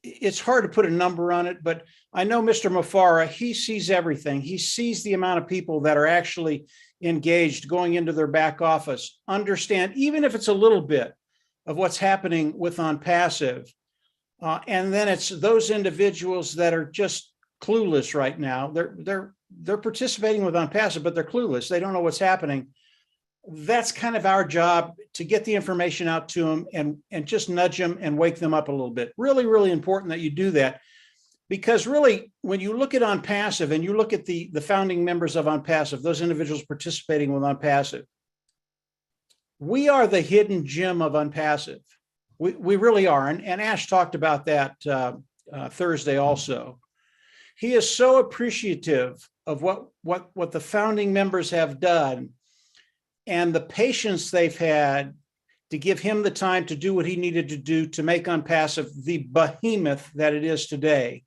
Speaker 7: it's hard to put a number on it, but I know Mr. Mufareh, he sees everything. He sees the amount of people that are actually engaged, going into their back office, understand, even if it's a little bit of what's happening with OnPassive. And then it's those individuals that are just clueless right now. They're participating with OnPassive, but they're clueless. They don't know what's happening. That's kind of our job, to get the information out to them and just nudge them and wake them up a little bit. Really, really important that you do that, because really, when you look at OnPassive and you look at the founding members of OnPassive, those individuals participating with OnPassive, we are the hidden gem of OnPassive. We really are. And Ash talked about that Thursday also. He is so appreciative of what the founding members have done and the patience they've had to give him the time to do what he needed to do to make OnPassive the behemoth that it is today.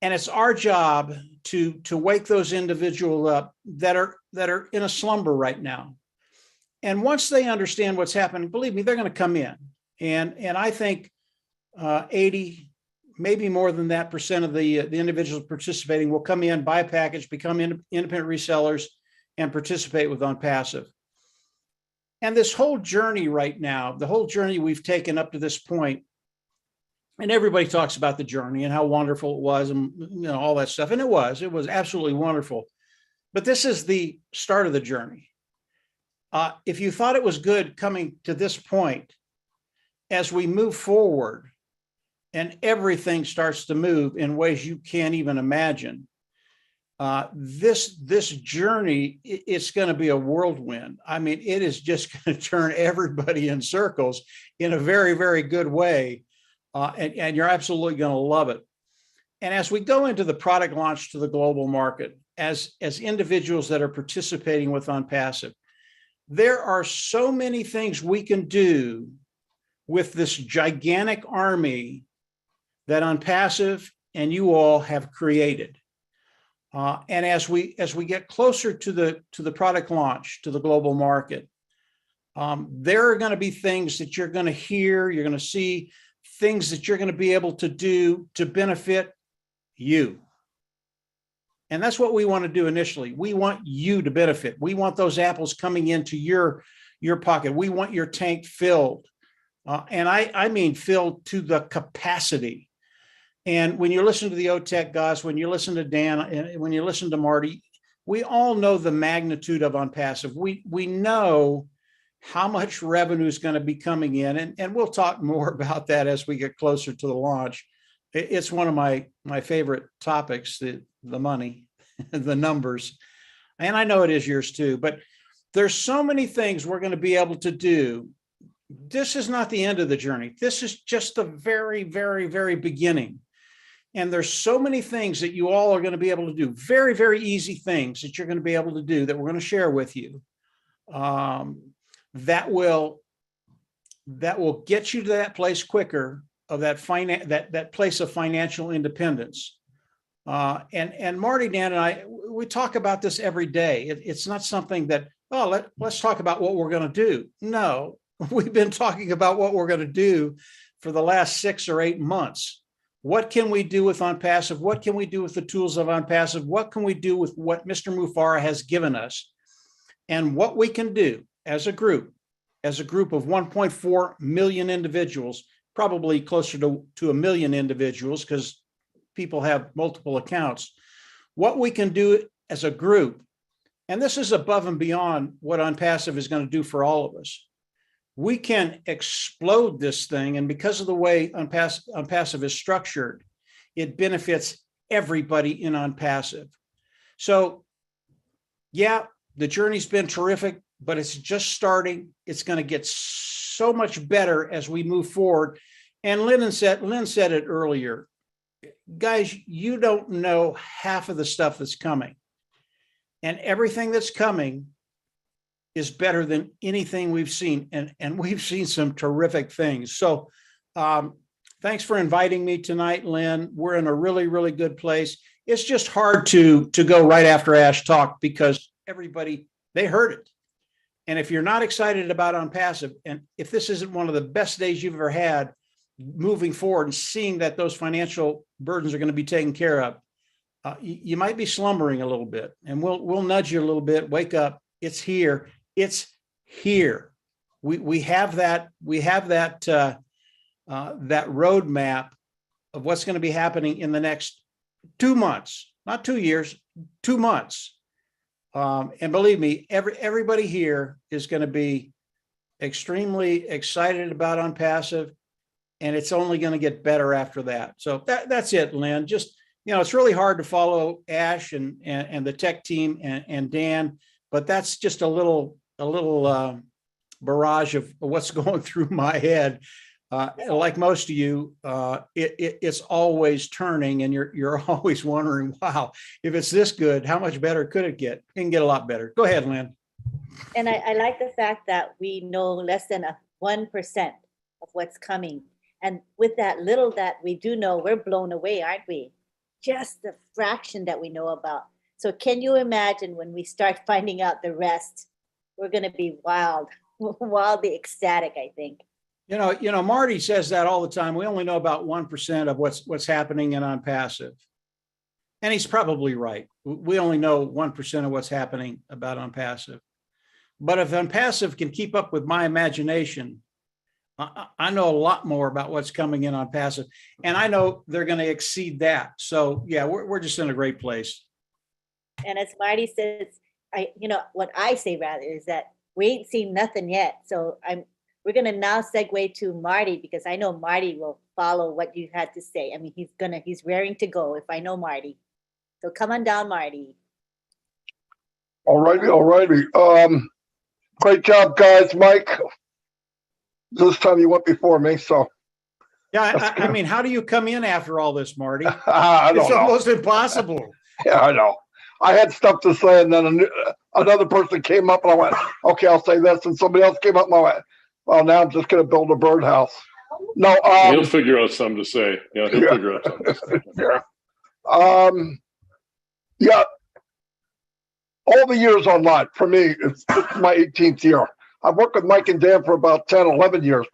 Speaker 7: And it's our job to wake those individuals up that are in a slumber right now. And once they understand what's happening, believe me, they're going to come in. And I think 80, maybe more than that % of the individuals participating will come in, buy a package, become independent resellers, and participate with OnPassive. And this whole journey right now, the whole journey we've taken up to this point, and everybody talks about the journey and how wonderful it was, and all that stuff. And it was absolutely wonderful. But this is the start of the journey. If you thought it was good coming to this point, as we move forward and everything starts to move in ways you can't even imagine, this journey, it's going to be a whirlwind. I mean, it is just going to turn everybody in circles in a very, very good way. And you're absolutely going to love it. And as we go into the product launch to the global market, as individuals that are participating with OnPassive, there are so many things we can do with this gigantic army that OnPassive and you all have created. And as we get closer to the product launch to the global market, there are going to be things that you're going to hear, you're going to see things that you're going to be able to do to benefit you. And that's what we want to do initially. We want you to benefit. We want those apples coming into your pocket. We want your tank filled. And I mean filled to the capacity. And when you listen to the OTEC guys, when you listen to Dan, and when you listen to Marty, we all know the magnitude of OnPassive. We know how much revenue is going to be coming in. And we'll talk more about that as we get closer to the launch. It's one of my favorite topics, the money, the numbers. And I know it is yours too, but there's so many things we're going to be able to do. This is not the end of the journey. This is just the very, very, very beginning. And there's so many things that you all are going to be able to do. Very, very easy things that you're going to be able to do that we're going to share with you. That will get you to that place quicker, of that place of financial independence. And Marty, Dan, and I, we talk about this every day. It's not something that, let's talk about what we're going to do. No, we've been talking about what we're going to do for the last 6 or 8 months. What can we do with OnPassive? What can we do with the tools of OnPassive? What can we do with what Mr. Mufareh has given us? And what we can do as a group of 1.4 million individuals, probably closer to a million individuals because people have multiple accounts. What we can do as a group, and this is above and beyond what OnPassive is going to do for all of us. We can explode this thing, and because of the way OnPassive is structured, it benefits everybody in OnPassive. So, yeah, the journey's been terrific, but it's just starting. It's going to get so much better as we move forward. And Lynn said it earlier, guys, you don't know half of the stuff that's coming. And everything that's coming is better than anything we've seen. And we've seen some terrific things. So thanks for inviting me tonight, Lynn. We're in a really, really good place. It's just hard to go right after Ash talk because everybody, they heard it. And if you're not excited about OnPassive, and if this isn't one of the best days you've ever had moving forward and seeing that those financial burdens are going to be taken care of, you might be slumbering a little bit, and we'll nudge you a little bit. Wake up. It's here. It's here. We have that roadmap of what's going to be happening in the next 2 months, not 2 years, 2 months. And believe me, everybody here is going to be extremely excited about OnPassive, and it's only going to get better after that. So that's it, Lynn. Just, it's really hard to follow Ash and the tech team and Dan, but that's just a little barrage of what's going through my head. Like most of you, it's always turning, and you're always wondering, wow, if it's this good, how much better could it get? It can get a lot better. Go ahead, Lynn.
Speaker 1: And I like the fact that we know less than 1% of what's coming. And with that little that we do know, we're blown away, aren't we? Just the fraction that we know about. So can you imagine when we start finding out the rest, we're going to be wildly ecstatic, I think.
Speaker 7: Marty says that all the time. We only know about 1% of what's happening in OnPassive. And he's probably right. We only know 1% of what's happening about OnPassive. But if OnPassive can keep up with my imagination, I know a lot more about what's coming in OnPassive, and I know they're going to exceed that. So yeah, we're just in a great place.
Speaker 1: And as Marty says, what I say rather is that we ain't seen nothing yet. So we're gonna now segue to Marty, because I know Marty will follow what you had to say. I mean, he's raring to go if I know Marty. So come on down, Marty.
Speaker 8: All righty. Great job, guys. Mike, this time you went before me, so.
Speaker 7: Yeah, I mean, how do you come in after all this, Marty?
Speaker 8: I don't
Speaker 7: It's
Speaker 8: know.
Speaker 7: almost impossible.
Speaker 8: Yeah, I know. I had stuff to say, and then another person came up, and I went, okay, I'll say this. And somebody else came up, and I went, well, now I'm just going to build a birdhouse. No,
Speaker 6: he'll figure out something to say. Yeah, he'll figure out something to say.
Speaker 8: Yeah. Yeah. All the years online, for me, it's my 18th year. I've worked with Mike and Dan for about 10, 11 years,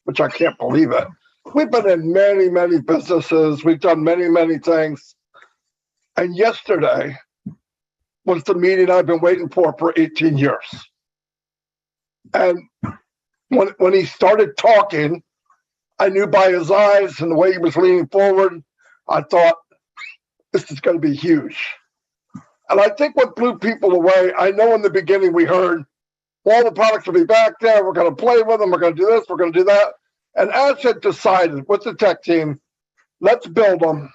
Speaker 8: which I can't believe it. We've been in many, many businesses. We've done many, many things. And yesterday was the meeting I've been waiting for 18 years. And when he started talking, I knew by his eyes and the way he was leaning forward, I thought, this is going to be huge. And I think what blew people away, I know in the beginning we heard, all the products will be back there. We're going to play with them. We're going to do this. We're going to do that. And as it decided with the tech team, let's build them.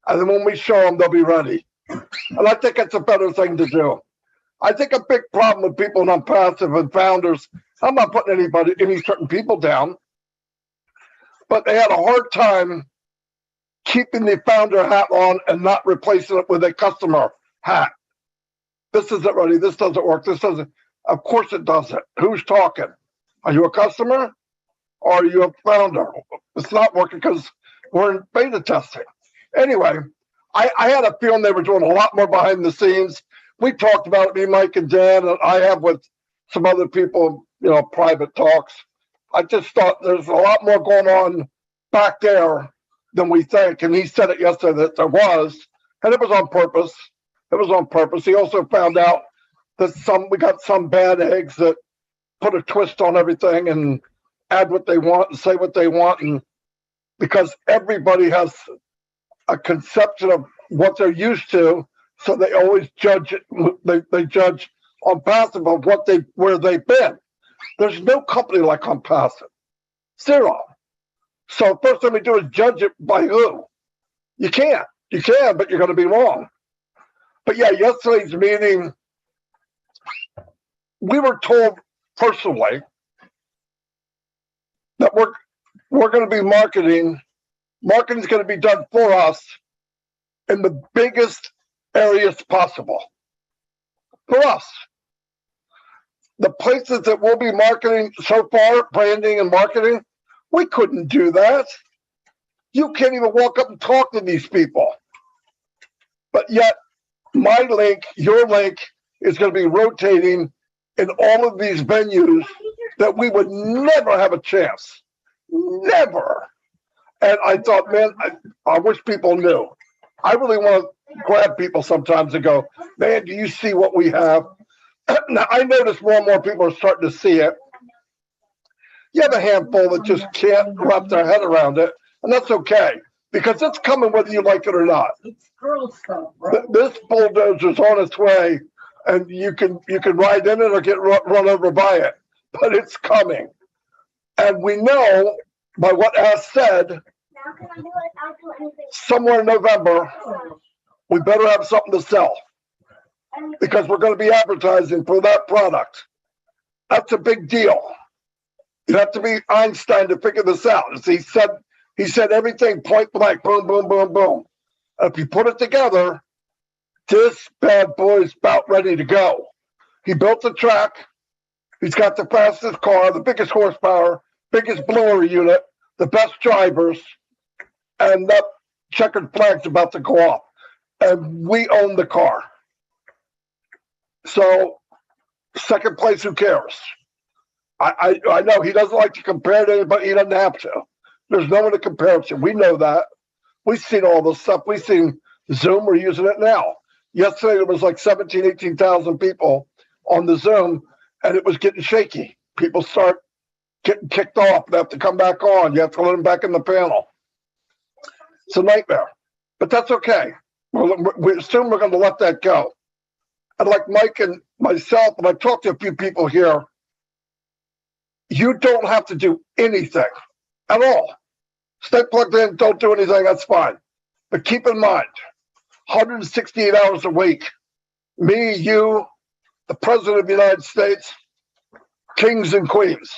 Speaker 8: And then when we show them, they'll be ready. And I think it's a better thing to do. I think a big problem with people in Unpassive and founders, I'm not putting any certain people down, but they had a hard time keeping the founder hat on and not replacing it with a customer hat. This isn't ready. This doesn't work. This doesn't. Of course it doesn't. Who's talking? Are you a customer or are you a founder? It's not working because we're in beta testing. Anyway, I had a feeling they were doing a lot more behind the scenes. We talked about it, me, Mike, and Dan, and I have with some other people, private talks. I just thought there's a lot more going on back there than we think. And he said it yesterday that there was, and it was on purpose. It was on purpose. He also found out that we got some bad eggs that put a twist on everything and add what they want and say what they want. And because everybody has a conception of what they're used to, so they always judge it. They judge Unpassive of where they've been. There's no company like Unpassive. Zero. So first thing we do is judge it by who? You can't. You can, but you're going to be wrong. But yeah, yesterday's meeting, we were told personally that we're going to be marketing. Marketing is going to be done for us in the biggest areas possible. For us. The places that we'll be marketing so far, branding and marketing, we couldn't do that. You can't even walk up and talk to these people. But yet, my link, your link, is going to be rotating in all of these venues that we would never have a chance. Never. And I thought, man, I wish people knew. I really want to grab people sometimes and go, man, do you see what we have? Now, I notice more and more people are starting to see it. You have a handful that just can't wrap their head around it, and that's okay, because it's coming whether you like it or not.
Speaker 9: It's girl stuff, bro.
Speaker 8: This bulldozer's on its way, and you can ride in it or get run over by it, but it's coming. And we know by what Ash said, somewhere in November, we better have something to sell, because we're going to be advertising for that product. That's a big deal. You have to be Einstein to figure this out. As he said everything point blank, boom, boom, boom, boom. If you put it together, this bad boy is about ready to go. He built the track. He's got the fastest car, the biggest horsepower, biggest blower unit, the best drivers, and that checkered flag's about to go off. And we own the car. So, second place, who cares? I know he doesn't like to compare to anybody. He doesn't have to. There's no one to compare it to. We know that. We've seen all this stuff. We've seen Zoom. We're using it now. Yesterday, there was like 17, 18,000 people on the Zoom, and it was getting shaky. People start getting kicked off. They have to come back on. You have to let them back in the panel. It's a nightmare. But that's okay. We assume we're going to let that go. And like Mike and myself, and I've talked to a few people here, you don't have to do anything at all. Stay plugged in, don't do anything, that's fine. But keep in mind, 168 hours a week, me, you, the President of the United States, kings and queens.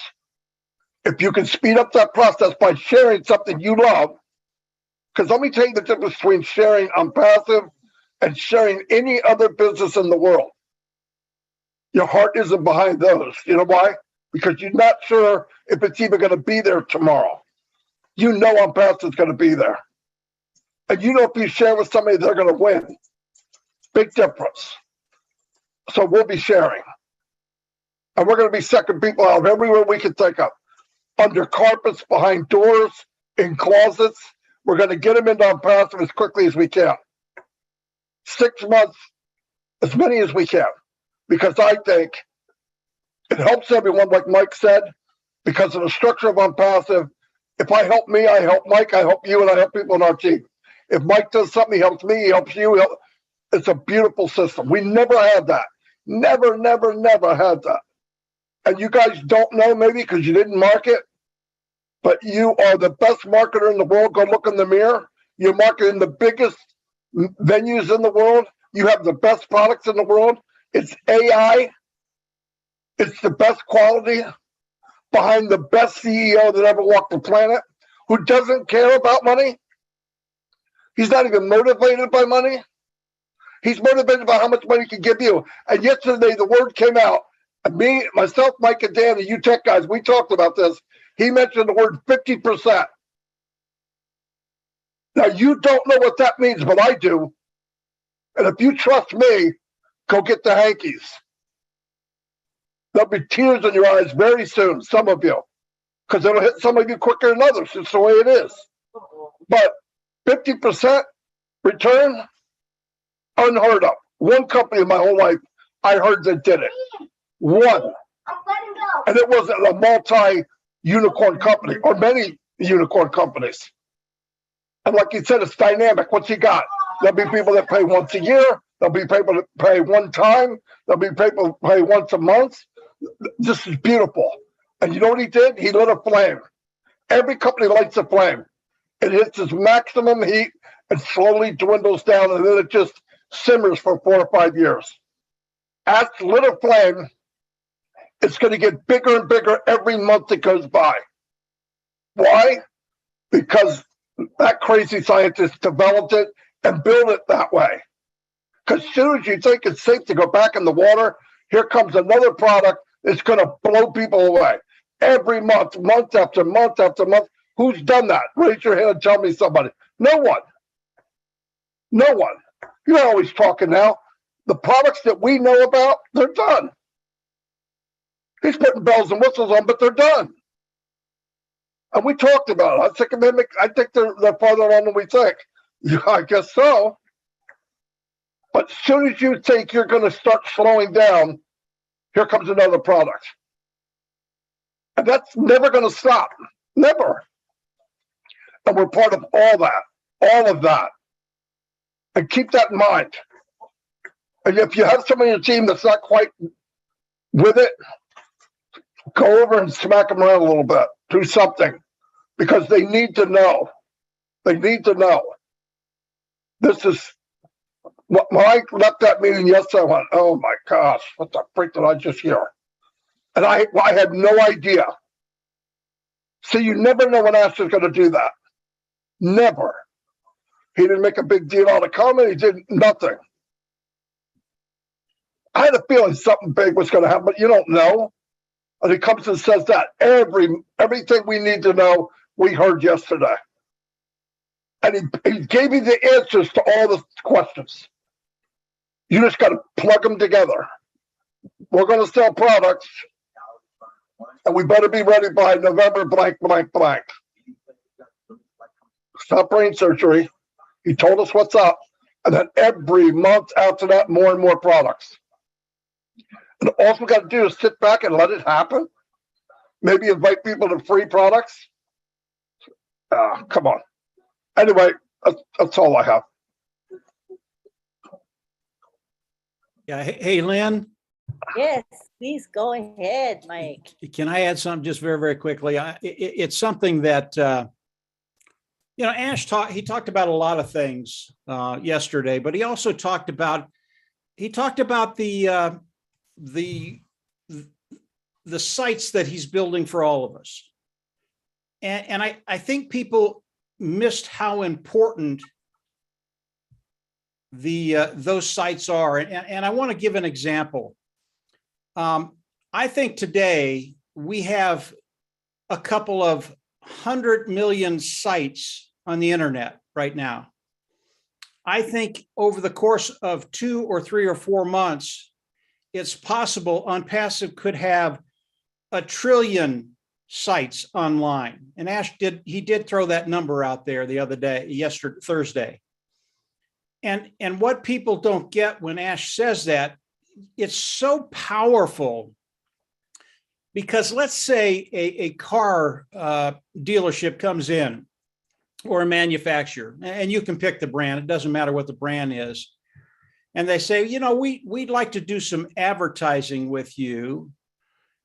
Speaker 8: If you can speed up that process by sharing something you love, because let me tell you the difference between sharing on passive and sharing any other business in the world. Your heart isn't behind those. You know why? Because you're not sure if it's even going to be there tomorrow. You know on passive is going to be there. And you know if you share with somebody, they're going to win. Big difference. So we'll be sharing. And we're going to be sucking people out of everywhere we can think of. Under carpets, behind doors, in closets. We're going to get them into on passive as quickly as we can. 6 months, as many as we can. Because I think it helps everyone, like Mike said, because of the structure of on passive. If I help me, I help Mike, I help you, and I help people on our team. If Mike does something, he helps me, he helps you. It's a beautiful system. We never had that. Never, never, never had that. And you guys don't know maybe because you didn't market, but you are the best marketer in the world. Go look in the mirror. You're marketing the biggest venues in the world. You have the best products in the world. It's AI. It's the best quality behind the best CEO that ever walked the planet, who doesn't care about money. He's not even motivated by money. He's motivated by how much money he can give you. And yesterday, the word came out. And me, myself, Mike, and Dan, the UTech guys, we talked about this. He mentioned the word 50%. Now, you don't know what that means, but I do. And if you trust me, go get the hankies. There'll be tears in your eyes very soon, some of you, because it'll hit some of you quicker than others. It's the way it is. But 50% return, unheard of. One company in my whole life I heard that did it. One. And it wasn't a multi-unicorn company or many unicorn companies. And like you said, it's dynamic. What's he got? There'll be people that pay once a year. There'll be people that pay one time. There'll be people that pay once a month. This is beautiful. And you know what he did? He lit a flame. Every company lights a flame. It hits its maximum heat and slowly dwindles down, and then it just simmers for 4 or 5 years. As lit a flame, it's going to get bigger and bigger every month that goes by. Why? Because that crazy scientist developed it and built it that way. Because as soon as you think it's safe to go back in the water, here comes another product that's going to blow people away. Every month, month after month after month. Who's done that? Raise your hand and tell me somebody. No one. No one. You're always talking now. The products that we know about, they're done. He's putting bells and whistles on, but they're done. And we talked about it. I think they're farther along than we think. Yeah, I guess so. But as soon as you think you're going to start slowing down, here comes another product. And that's never going to stop. Never. And we're part of all of that. And keep that in mind. And if you have somebody on your team that's not quite with it, go over and smack them around a little bit. Do something. Because they need to know. They need to know. This is, when I left that meeting yesterday, I went, oh my gosh, what the freak did I just hear? And I had no idea. So you never know when Astor's going to do that. Never. He didn't make a big deal out of comment. He did nothing. I had a feeling something big was going to happen, but you don't know. And he comes and says that everything we need to know, we heard yesterday. And he gave me the answers to all the questions. You just got to plug them together. We're going to sell products, and we better be ready by November, blank, blank, blank. Stop brain surgery. He told us what's up. And then every month after that, more and more products. And all we got to do is sit back and let it happen. Maybe invite people to free products. Come on. Anyway, that's all I have.
Speaker 7: Yeah. Hey, Lynn,
Speaker 1: Yes, please go ahead, Mike.
Speaker 7: Can I add something just very, very quickly? It's something that, Ash he talked about a lot of things yesterday, but he also talked about the sites that he's building for all of us. And I think people missed how important those sites are. And I want to give an example. I think today we have a couple of 100 million sites on the internet right now. I think over the course of 2 or 3 or 4 months, it's possible OnPassive could have 1 trillion sites online. And Ash did throw that number out there the other day, Thursday. And what people don't get when Ash says that, it's so powerful, because let's say a car dealership comes in, or a manufacturer, and you can pick the brand, it doesn't matter what the brand is. And they say, we'd like to do some advertising with you.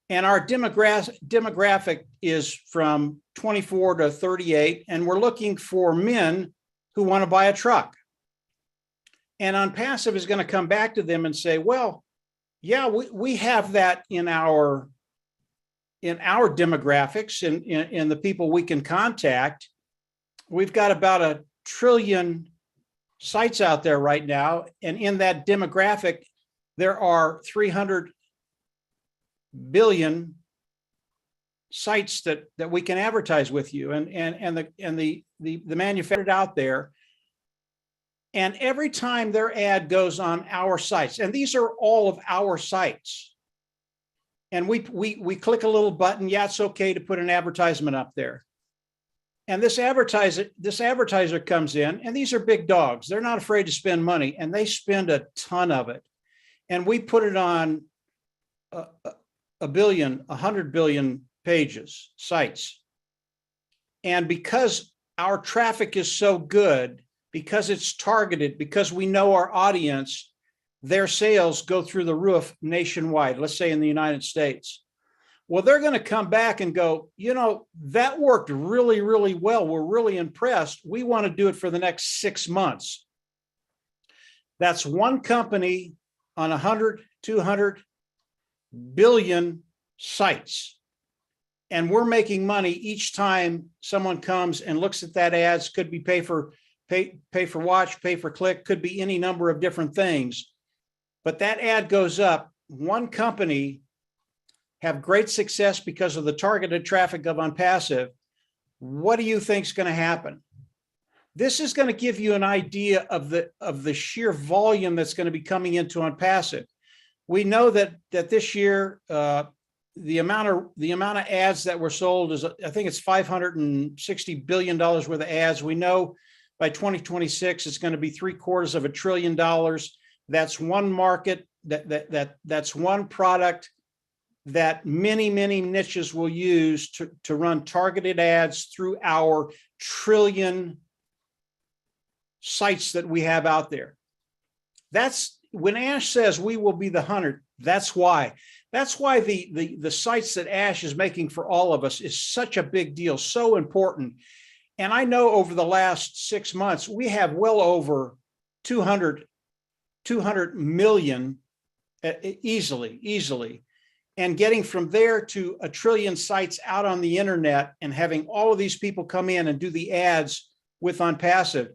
Speaker 7: And our demographic is from 24 to 38, and we're looking for men who want to buy a truck. And OnPassive is going to come back to them and say, well, yeah, we have that in our demographics and in the people we can contact. We've got about 1 trillion sites out there right now. And in that demographic, there are 300 billion sites that we can advertise with you, and the manufacturer out there. And every time their ad goes on our sites, and these are all of our sites, and we click a little button, yeah, it's okay to put an advertisement up there. And this advertiser comes in, and these are big dogs. They're not afraid to spend money, and they spend a ton of it. And we put it on 100 billion pages, sites. And because our traffic is so good, because it's targeted, because we know our audience, their sales go through the roof nationwide, let's say in the United States. Well, they're going to come back and go, that worked really, really well. We're really impressed. We want to do it for the next 6 months. That's one company on 100, 200 billion sites. And we're making money each time someone comes and looks at that ads. Could be pay for watch, pay for click, could be any number of different things. But that ad goes up. One company have great success because of the targeted traffic of OnPassive. What do you think is going to happen? This is going to give you an idea of the sheer volume that's going to be coming into OnPassive. We know that this year, the amount of ads that were sold is, I think it's $560 billion worth of ads. We know by 2026, it's going to be $750 billion. That's one market, that's one product that many, many niches will use to run targeted ads through our 1 trillion sites that we have out there. That's when Ash says we will be the 100. That's why. That's why the sites that Ash is making for all of us is such a big deal, so important. And I know over the last 6 months, we have well over 200 million easily. And getting from there to 1 trillion sites out on the internet and having all of these people come in and do the ads with OnPassive,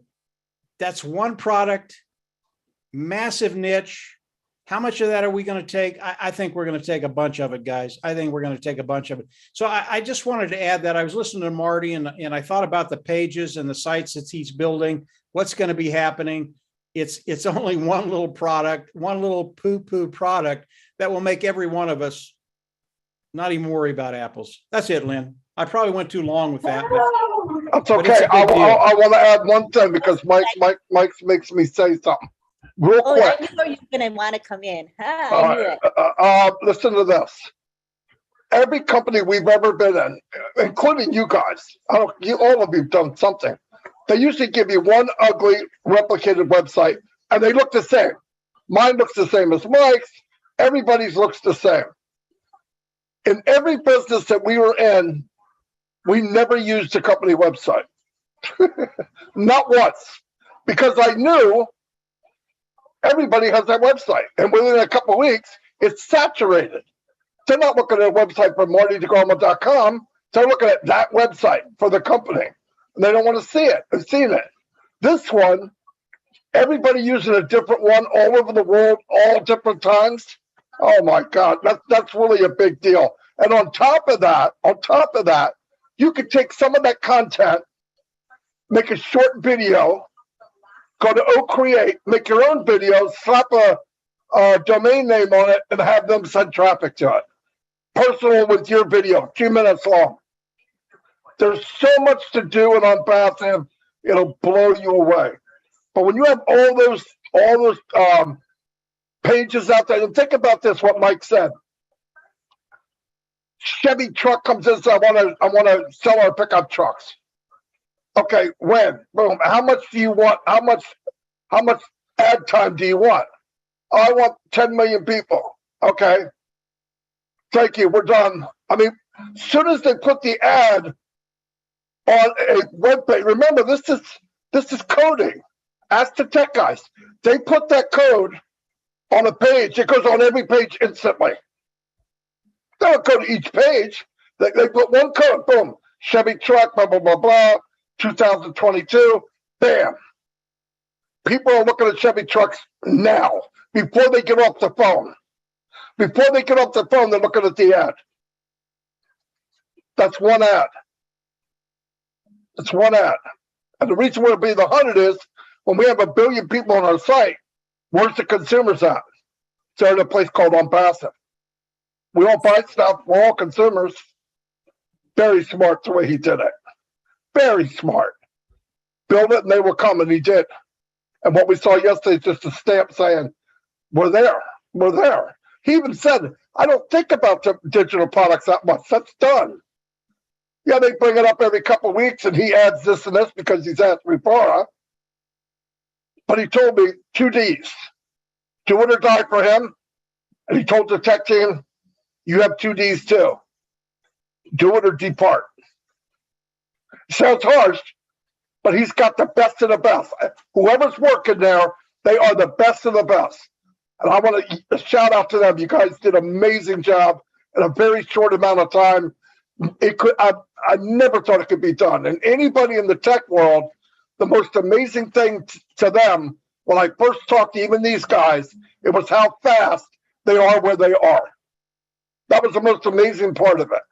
Speaker 7: that's one product, massive niche. How much of that are we going to take? I think we're going to take a bunch of it, guys. I think we're going to take a bunch of it. So I just wanted to add that. I was listening to Marty and I thought about the pages and the sites that he's building, what's going to be happening. It's only one little product, one little poo-poo product that will make every one of us not even worry about apples. That's it, Lynn. I probably went too long with that.
Speaker 8: That's okay. I want to add one thing because Mike makes me say something real quick.
Speaker 1: I knew you were going to want to come in. I knew it.
Speaker 8: Listen to this. Every company we've ever been in, including you guys, all of you've done something. They usually give you one ugly replicated website, and they look the same. Mine looks the same as Mike's. everybody's looks the same. In every business that we were in, we never used a company website. Not once. Because I knew everybody has that website. And within a couple of weeks, it's saturated. They're not looking at a website for martydegarmo.com. They're looking at that website for the company. And they don't want to see it. They've seen it. This one, everybody using a different one all over the world, all different times. Oh my God, that's really a big deal. And on top of that, you could take some of that content, make a short video, go to OCreate, make your own video, slap a domain name on it, and have them send traffic to it. Personal with your video, 2 minutes long. There's so much to do, and on passive, it'll blow you away. But when you have all those pages out there, and think about this, what Mike said. Chevy truck comes in and says, I want to sell our pickup trucks. Okay, when? Boom. How much do you want? How much ad time do you want? Oh, I want 10 million people. Okay. Thank you. We're done. I mean, as soon as they put the ad on a web page, remember this is coding. Ask the tech guys. They put that code on a page. It goes on every page instantly. They don't go to each page. They put one code. Boom. Chevy truck. Blah blah blah blah. 2022. Bam. People are looking at Chevy trucks now before they get off the phone. Before they get off the phone, they're looking at the ad. That's one ad. It's one ad. And the reason we're being the 100 is when we have 1 billion people on our site, where's the consumers at? They're in a place called On Passive. We all buy stuff. We're all consumers. Very smart the way he did it. Very smart. Build it and they will come, and he did. And what we saw yesterday is just a stamp saying, we're there. We're there. He even said, I don't think about the digital products that much. That's done. Yeah, they bring it up every couple of weeks, and he adds this and this because he's asked me for. But he told me 2 Ds. Do it or die for him. And he told the tech team, you have 2 Ds too. Do it or depart. Sounds harsh, but he's got the best of the best. Whoever's working there, they are the best of the best. And I want to shout out to them. You guys did an amazing job in a very short amount of time. I never thought it could be done. And anybody in the tech world, the most amazing thing to them, when I first talked to even these guys, it was how fast they are where they are. That was the most amazing part of it.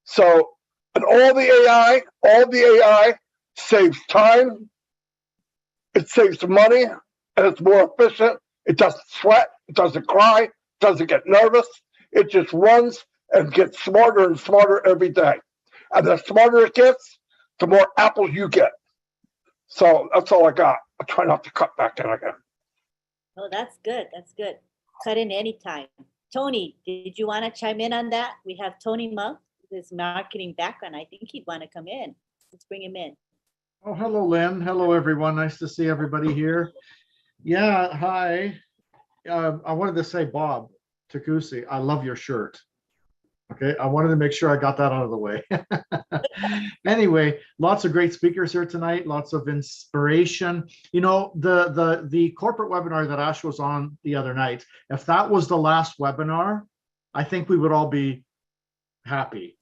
Speaker 8: So, and all the AI saves time, it saves money, and it's more efficient. It doesn't sweat, it doesn't cry, it doesn't get nervous. It just runs and gets smarter and smarter every day. And the smarter it gets, the more apples you get. So that's all I got. I'll try not to cut back in again.
Speaker 1: Oh, that's good. That's good. Cut in anytime. Tony, did you want to chime in on that? We have Tony Monk, his marketing background. I think he'd want to come in. Let's bring him in.
Speaker 10: Oh, hello, Lynn. Hello, everyone. Nice to see everybody here. Yeah, hi. I wanted to say, Bob Takusi, I love your shirt. Okay, I wanted to make sure I got that out of the way. Anyway, lots of great speakers here tonight, lots of inspiration. You know, the corporate webinar that Ash was on the other night, if that was the last webinar, I think we would all be happy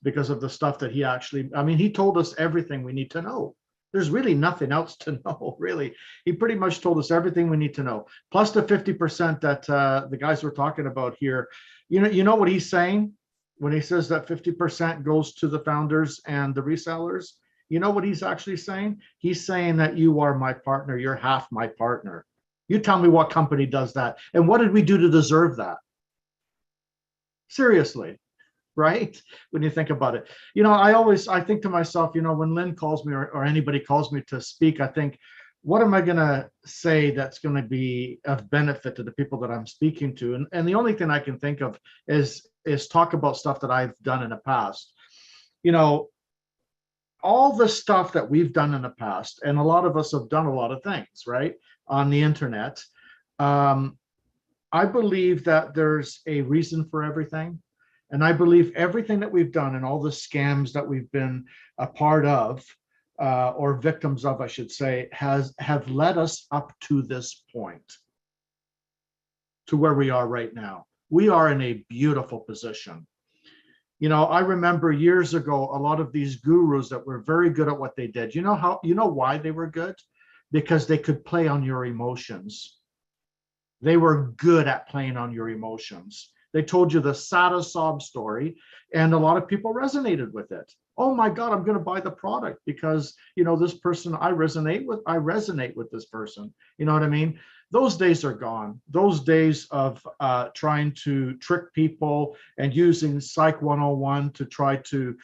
Speaker 10: because of the stuff that he actually, I mean, he told us everything we need to know. There's really nothing else to know, really. He pretty much told us everything we need to know. Plus the 50% that the guys were talking about here. You know what he's saying when he says that 50% goes to the founders and the resellers? You know what he's actually saying? He's saying that you are my partner. You're half my partner. You tell me what company does that. And what did we do to deserve that? Seriously. Right? When you think about it, you know, I think to myself, you know, when Lynn calls me or anybody calls me to speak, I think, what am I going to say that's going to be of benefit to the people that I'm speaking to? And the only thing I can think of is talk about stuff that I've done in the past. You know, all the stuff that we've done in the past, and a lot of us have done a lot of things, right, on the internet. I believe that there's a reason for everything. And I believe everything that we've done and all the scams that we've been a part of, or victims of, I should say, have led us up to this point, to where we are right now. We are in a beautiful position. You know, I remember years ago, a lot of these gurus that were very good at what they did. You know why they were good? Because they could play on your emotions. They were good at playing on your emotions. They told you the saddest sob story, and a lot of people resonated with it. Oh my God, I'm going to buy the product because, you know, this person I resonate with this person. You know what I mean? Those days are gone. Those days of trying to trick people and using Psych 101 to try to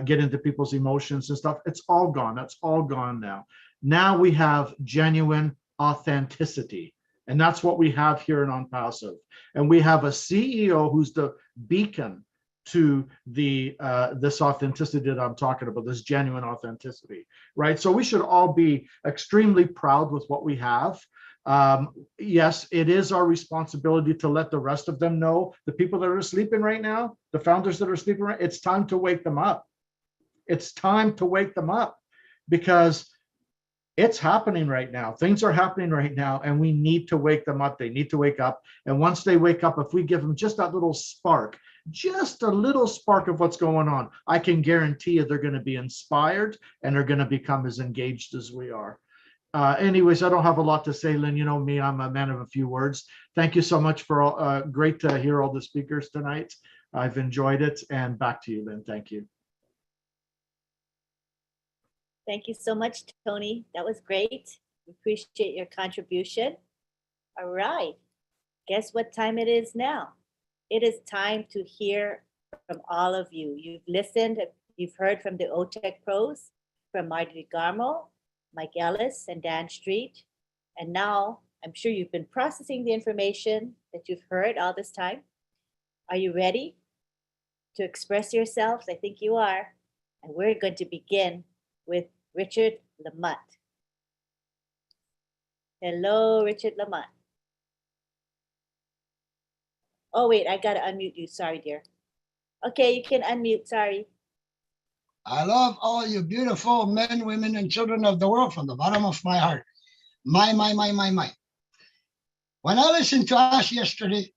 Speaker 10: get into people's emotions and stuff, it's all gone. That's all gone now. Now we have genuine authenticity. And that's what we have here in OnPassive. And we have a CEO who's the beacon to the this authenticity that I'm talking about, this genuine authenticity, right? So we should all be extremely proud with what we have. Yes, it is our responsibility to let the rest of them know, the people that are sleeping right now, the founders that are sleeping right, it's time to wake them up. It's time to wake them up, because it's happening right now. Things are happening right now, and we need to wake them up. They need to wake up. And once they wake up, if we give them just that little spark, just a little spark of what's going on, I can guarantee you they're going to be inspired and they're going to become as engaged as we are. Anyways, I don't have a lot to say, Lynn. You know me, I'm a man of a few words. Thank you so much for all, great to hear all the speakers tonight. I've enjoyed it, and back to you, Lynn. Thank you.
Speaker 1: Thank you so much, Tony. That was great. We appreciate your contribution. All right. Guess what time it is now? It is time to hear from all of you. You've listened, you've heard from the OTEC pros, from Marty DeGarmo, Mike Ellis, and Dan Street. And now I'm sure you've been processing the information that you've heard all this time. Are you ready to express yourselves? I think you are. And we're going to begin with Richard Lamont. Hello, Richard Lamont. Oh, wait, I gotta unmute you. Sorry, dear. Okay, you can unmute, sorry.
Speaker 11: I love all you beautiful men, women, and children of the world from the bottom of my heart. My. When I listened to Ash yesterday,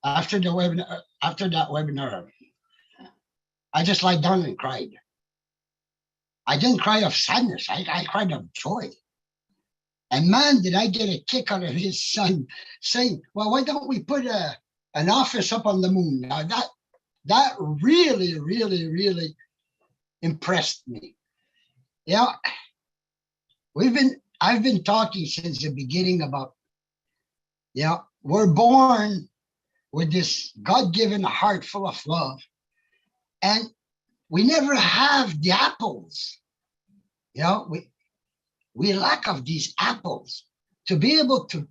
Speaker 11: after that webinar, I just lied down and cried. I didn't cry of sadness. I cried of joy. And man, did I get a kick out of his son saying, well, why don't we put an office up on the moon? Now that really, really, really impressed me. Yeah, I've been talking since the beginning about, we're born with this God-given heart full of love, and we never have the apples. We lack of these apples to be able to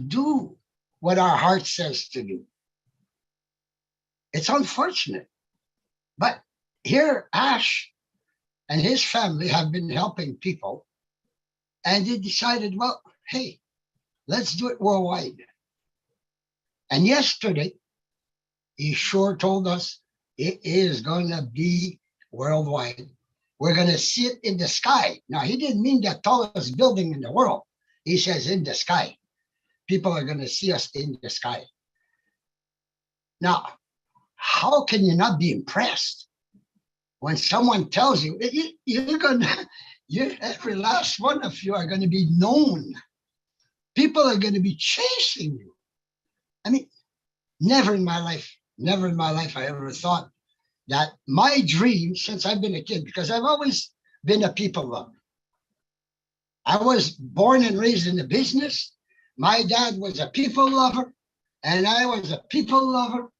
Speaker 11: do what our heart says to do. It's unfortunate, but here Ash and his family have been helping people, and they decided, well, hey, let's do it worldwide. And yesterday, he sure told us it is going to be worldwide. We're going to see it in the sky. Now, he didn't mean the tallest building in the world. He says in the sky. People are going to see us in the sky. Now, how can you not be impressed when someone tells you, every last one of you are going to be known. People are going to be chasing you. I mean, never in my life I ever thought that my dream since I've been a kid, because I've always been a people lover. I was born and raised in the business. My dad was a people lover, and I was a people lover,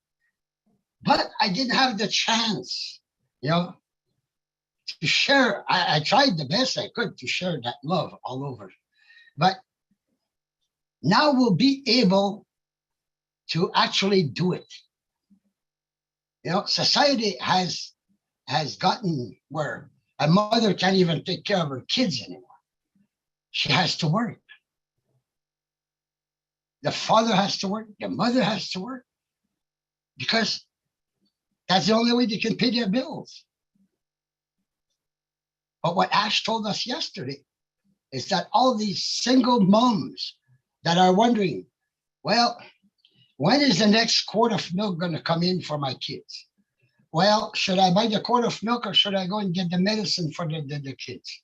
Speaker 11: but I didn't have the chance, to share. I tried the best I could to share that love all over. But now we'll be able to actually do it. Society has gotten where a mother can't even take care of her kids anymore. She has to work. The father has to work. The mother has to work. Because that's the only way they can pay their bills. But what Ash told us yesterday is that all these single moms that are wondering, well, when is the next quart of milk going to come in for my kids? Well, should I buy the quart of milk or should I go and get the medicine for the kids?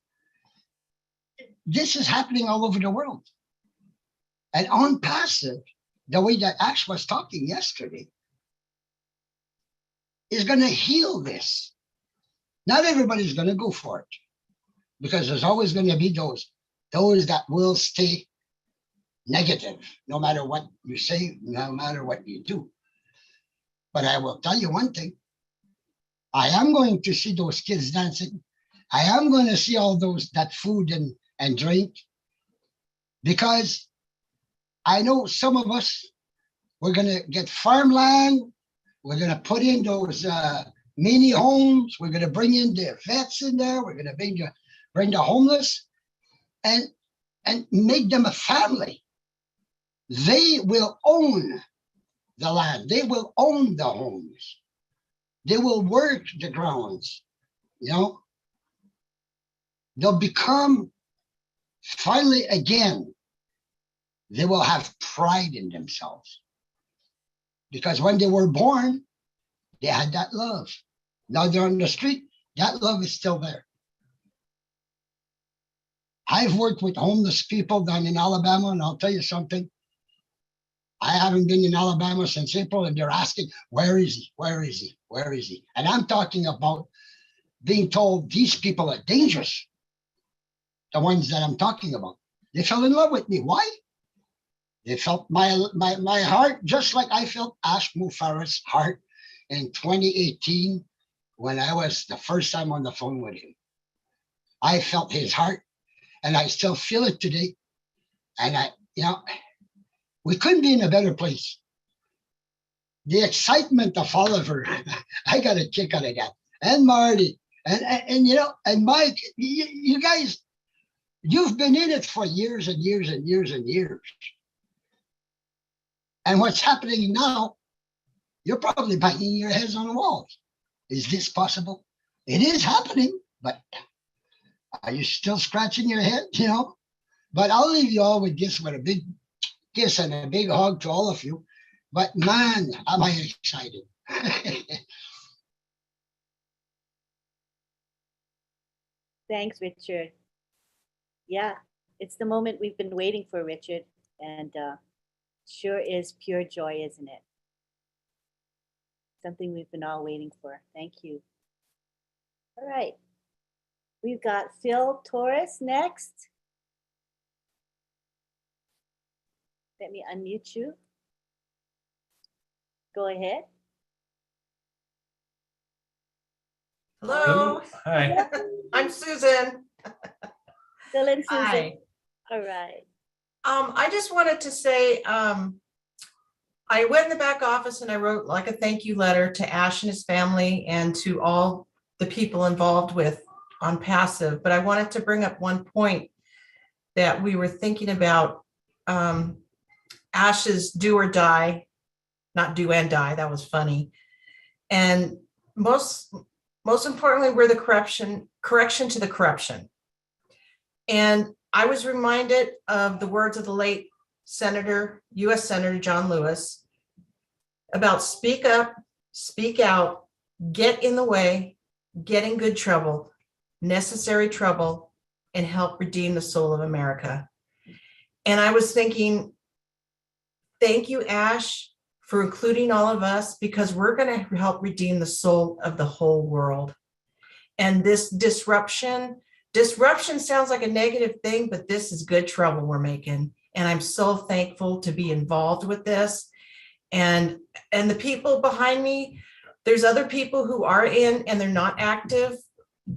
Speaker 11: This is happening all over the world. And on passive, the way that Ash was talking yesterday, is going to heal this. Not everybody's going to go for it, because there's always going to be those that will stay negative, no matter what you say, no matter what you do. But I will tell you one thing. I am going to see those kids dancing. I am going to see all that food and drink, because I know some of us, we're going to get farmland. We're going to put in those mini homes. We're going to bring in the vets in there. We're going to bring the homeless and make them a family. They will own the land. They will own the homes. They will work the grounds. You know, they'll become finally again. They will have pride in themselves. Because when they were born, they had that love. Now they're on the street, that love is still there. I've worked with homeless people down in Alabama, and I'll tell you something. I haven't been in Alabama since April, and they're asking, where is he? Where is he? Where is he? And I'm talking about being told these people are dangerous. The ones that I'm talking about. They fell in love with me. Why? They felt my heart, just like I felt Ash Mufarah's heart in 2018 when I was the first time on the phone with him. I felt his heart, and I still feel it today. And we couldn't be in a better place. The excitement of Oliver, I got a kick out of that. And Marty, and Mike, you guys, you've been in it for years and years and years and years. And what's happening now, you're probably banging your heads on the walls. Is this possible? It is happening, but are you still scratching your head? But I'll leave you all with this, with a big kiss and a big hug to all of you. But man, am I excited.
Speaker 1: Thanks, Richard. Yeah, it's the moment we've been waiting for, Richard. And sure is pure joy, isn't it? Something we've been all waiting for. Thank you. All right. We've got Phil Torres next. Let me unmute you. Go ahead.
Speaker 12: Hello.
Speaker 13: Hi.
Speaker 12: I'm Susan.
Speaker 1: Phil and Susan.
Speaker 12: Hi.
Speaker 1: All right.
Speaker 12: I just wanted to say, I went in the back office and I wrote like a thank you letter to Ash and his family and to all the people involved with on passive. But I wanted to bring up one point that we were thinking about. Ash's do or die, not do and die. That was funny. And most importantly, we're the correction to the corruption. And I was reminded of the words of the late U.S. Senator John Lewis about speak up, speak out, get in the way, get in good trouble, necessary trouble, and help redeem the soul of America. And I was thinking, thank you, Ash, for including all of us, because we're going to help redeem the soul of the whole world. And this disruption sounds like a negative thing, but this is good trouble we're making. And I'm so thankful to be involved with this. And the people behind me, there's other people who are in and they're not active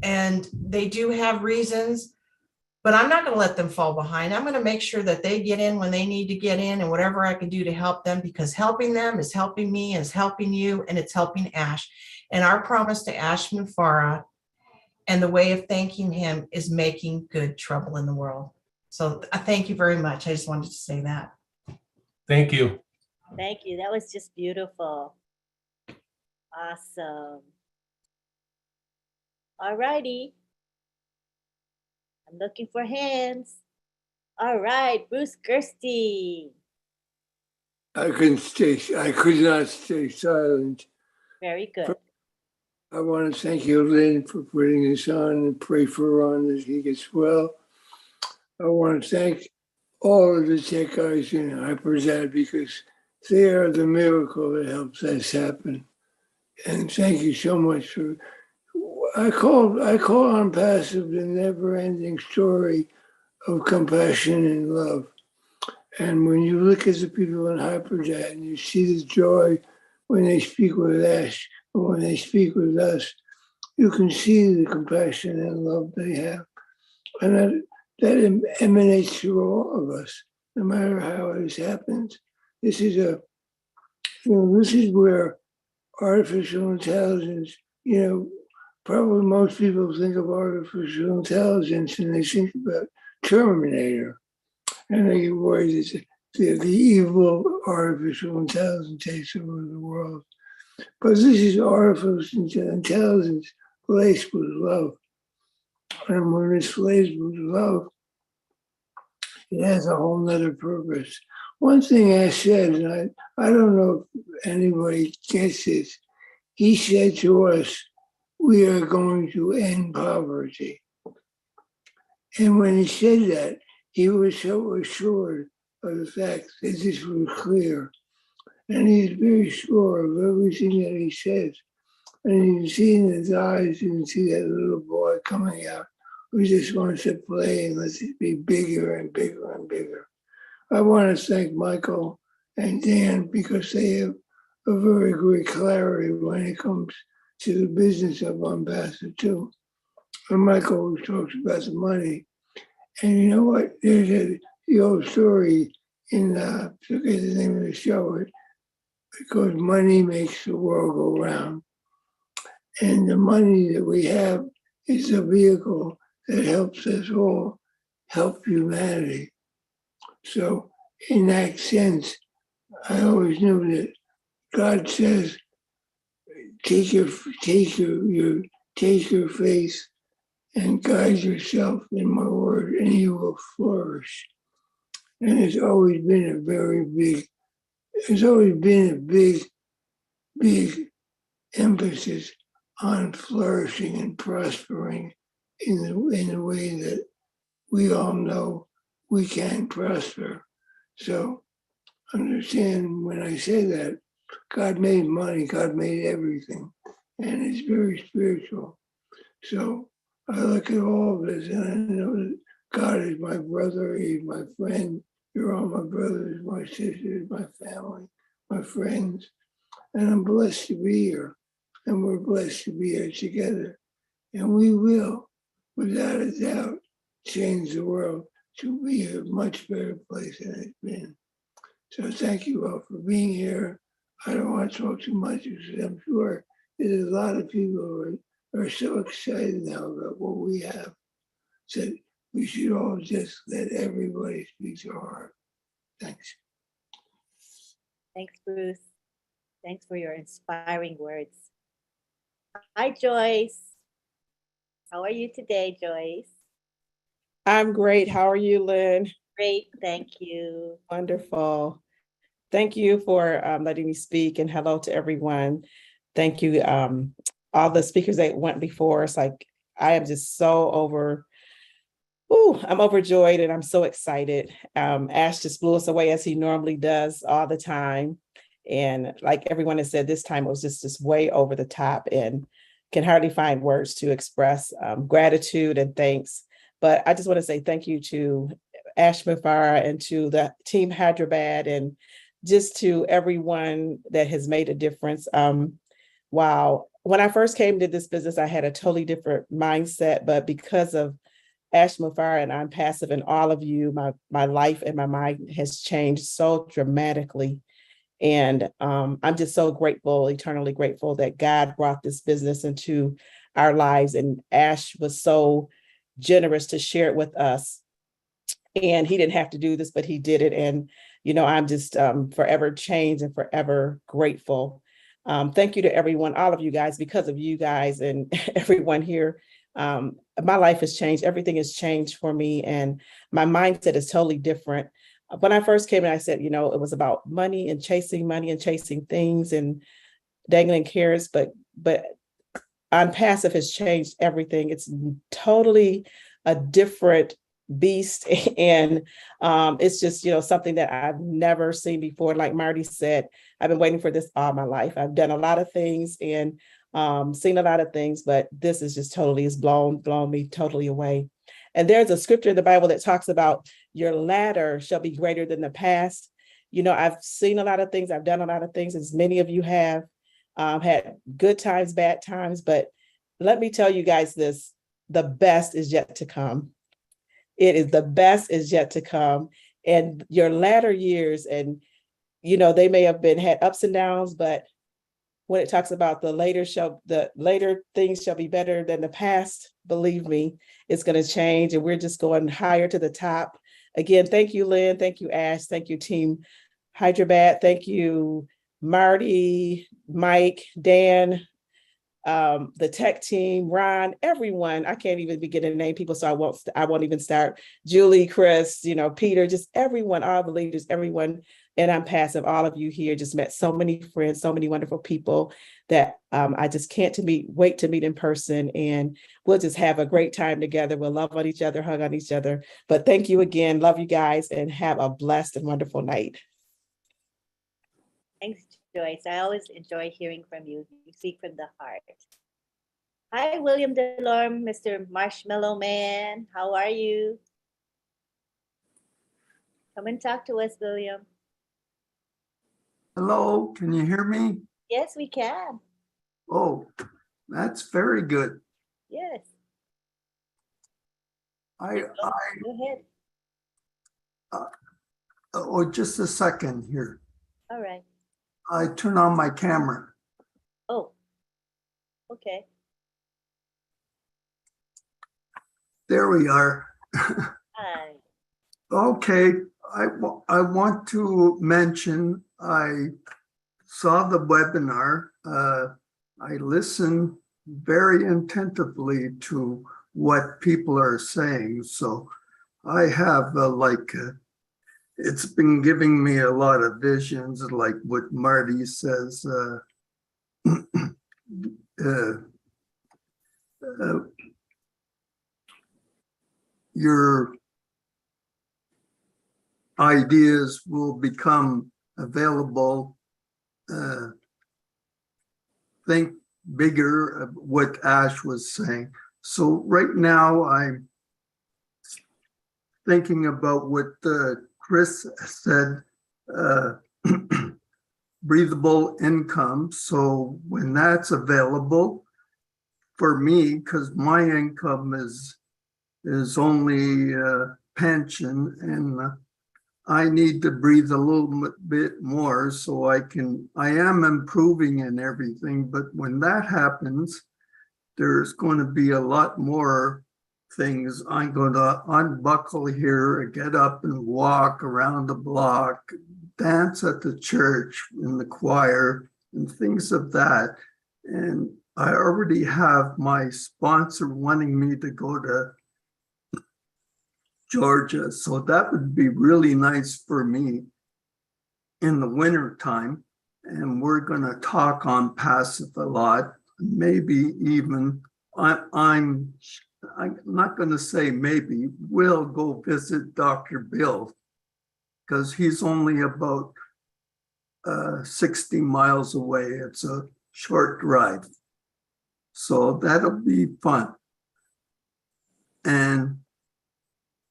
Speaker 12: and they do have reasons, but I'm not going to let them fall behind. I'm going to make sure that they get in when they need to get in and whatever I can do to help them, because helping them is helping me, is helping you, and it's helping Ash. And our promise to Ash Mufarah and the way of thanking him is making good trouble in the world. So I thank you very much. I just wanted to say that.
Speaker 13: Thank you.
Speaker 1: Thank you. That was just beautiful. Awesome. All righty. I'm looking for hands. All right, Bruce Gerstein.
Speaker 14: I could not stay silent.
Speaker 1: Very good.
Speaker 14: I want to thank you, Lynn, for putting this on and pray for Ron that he gets well. I want to thank all of the tech guys in HyperZad because they are the miracle that helps us happen. And thank you so much for, I call on Passive the never-ending story of compassion and love. And when you look at the people in HyperZad and you see the joy when they speak with Ash or when they speak with us, you can see the compassion and love they have. And that emanates through all of us, no matter how it happens. This is this is where artificial intelligence, probably most people think of artificial intelligence and they think about Terminator. And they get worried that the evil artificial intelligence takes over the world. But this is artificial intelligence laced with love. And when it's laced with love, it has a whole nother purpose. One thing I said, and I don't know if anybody gets this, he said to us, we are going to end poverty. And when he said that, he was so assured of the fact that this was clear. And he's very sure of everything that he says. And you can see in his eyes, you can see that little boy coming out who just wants to play and let it be bigger and bigger and bigger. I want to thank Michael and Dan because they have a very great clarity when it comes to the business of Ambassador too. And Michael always talks about the money. And you know what? There's the old story in, I forget the name of the show, because money makes the world go round. And the money that we have is a vehicle that helps us all help humanity. So in that sense, I always knew that God says, take your faith and guide yourself in my word and you will flourish. And it's always been a big emphasis on flourishing and prospering in the way that we all know we can prosper. So understand when I say that, God made money, God made everything, and it's very spiritual. So I look at all of this and I know that God is my brother, he's my friend, you're all my brothers, my sisters, my family, my friends, and I'm blessed to be here, and we're blessed to be here together, and we will, without a doubt, change the world to be a much better place than it's been. So thank you all for being here. I don't want to talk too much because I'm sure there's a lot of people who are so excited now about what we have. So we should all just let everybody speak their heart. Thanks.
Speaker 1: Thanks, Bruce. Thanks for your inspiring words. Hi, Joyce. How are you today, Joyce?
Speaker 15: I'm great. How are you, Lynn?
Speaker 1: Great, thank you.
Speaker 15: Wonderful. Thank you for letting me speak, and hello to everyone. Thank you, all the speakers that went before us. Like, I am just so I'm overjoyed and I'm so excited. Ash just blew us away as he normally does all the time. And like everyone has said, this time it was just way over the top and can hardly find words to express gratitude and thanks. But I just want to say thank you to Ash Mufareh and to the team Hyderabad and just to everyone that has made a difference. Wow. When I first came to this business, I had a totally different mindset, but because of Ash Mufareh and I'm Passive and all of you, my life and my mind has changed so dramatically. And I'm just so grateful, eternally grateful that God brought this business into our lives. And Ash was so generous to share it with us. And he didn't have to do this, but he did it. And I'm just forever changed and forever grateful. Thank you to everyone, all of you guys. Because of you guys and everyone here, my life has changed. Everything has changed for me, and my mindset is totally different. When I first came in, I said, it was about money and chasing things and dangling carrots, but On Passive has changed everything. It's totally a different beast, and it's just something that I've never seen before. Like Marty said, I've been waiting for this all my life. I've done a lot of things and seen a lot of things, but this is just totally has blown me totally away. And there's a scripture in the Bible that talks about your latter shall be greater than the past. I've seen a lot of things, I've done a lot of things, as many of you have. Had good times, bad times, but let me tell you guys this: the best is yet to come. The best is yet to come. And your latter years, and they may have had ups and downs, but when it talks about the later things shall be better than the past, believe me, it's going to change, and we're just going higher to the top. Again, thank you, Lynn. Thank you, Ash. Thank you, Team Hyderabad. Thank you, Marty, Mike, Dan, the tech team, Ron, everyone. I can't even begin to name people, so I won't even start. Julie, Chris, Peter, just everyone, all the leaders, everyone. And I'm Passive, all of you here, just met so many friends, so many wonderful people that I just can't wait to meet in person, and we'll just have a great time together. We'll love on each other, hug on each other. But thank you again. Love you guys, and have a blessed and wonderful night.
Speaker 1: Thanks, Joyce. I always enjoy hearing from you. You speak from the heart. Hi, William Delorme, Mr. Marshmallow Man. How are you? Come and talk to us, William.
Speaker 13: Hello, can you hear me?
Speaker 1: Yes, we can.
Speaker 13: Oh, that's very good.
Speaker 1: Yes.
Speaker 13: Go
Speaker 1: ahead.
Speaker 13: Oh, just a second here.
Speaker 1: All right.
Speaker 13: I turn on my camera.
Speaker 1: Oh, okay.
Speaker 13: There we are.
Speaker 1: Hi.
Speaker 13: Okay, I want to mention I saw the webinar. I listened very attentively to what people are saying. So I have it's been giving me a lot of visions, like what Marty says. Your ideas will become available. Think bigger, what Ash was saying. So right now I'm thinking about what Chris said, breathable income. So when that's available for me, because my income is only pension, and I need to breathe a little bit more so I am improving in everything. But when that happens, there's going to be a lot more things. I'm going to unbuckle here and get up and walk around the block, dance at the church in the choir, and things of that. And I already have my sponsor wanting me to go to Georgia. So that would be really nice for me in the winter time. And we're going to talk on Passive a lot. Maybe even I'm not going to say maybe, we'll go visit Dr. Bill, because he's only about 60 miles away. It's a short drive. So that'll be fun. And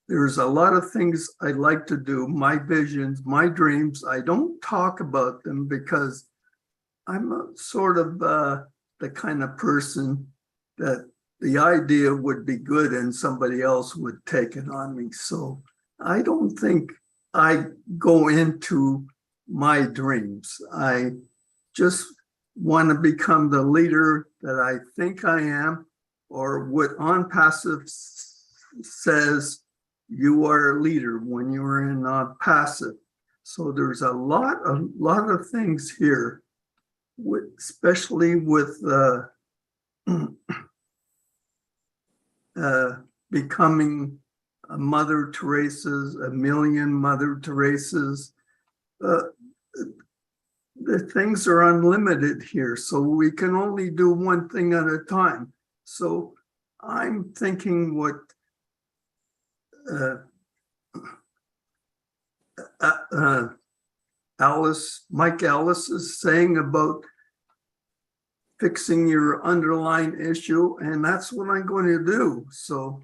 Speaker 13: there's a lot of things I like to do, my visions, my dreams. I don't talk about them because I'm a sort of the kind of person that the idea would be good and somebody else would take it on me. So I don't think I go into my dreams. I just want to become the leader that I think I am, or what On Passive says, you are a leader when you are in Passive. So there's a lot of things here, especially with becoming a Mother Teresa's, a million Mother Teresa's. The things are unlimited here, so we can only do one thing at a time. So I'm thinking what Mike Ellis is saying about fixing your underlying issue, and that's what I'm going to do. So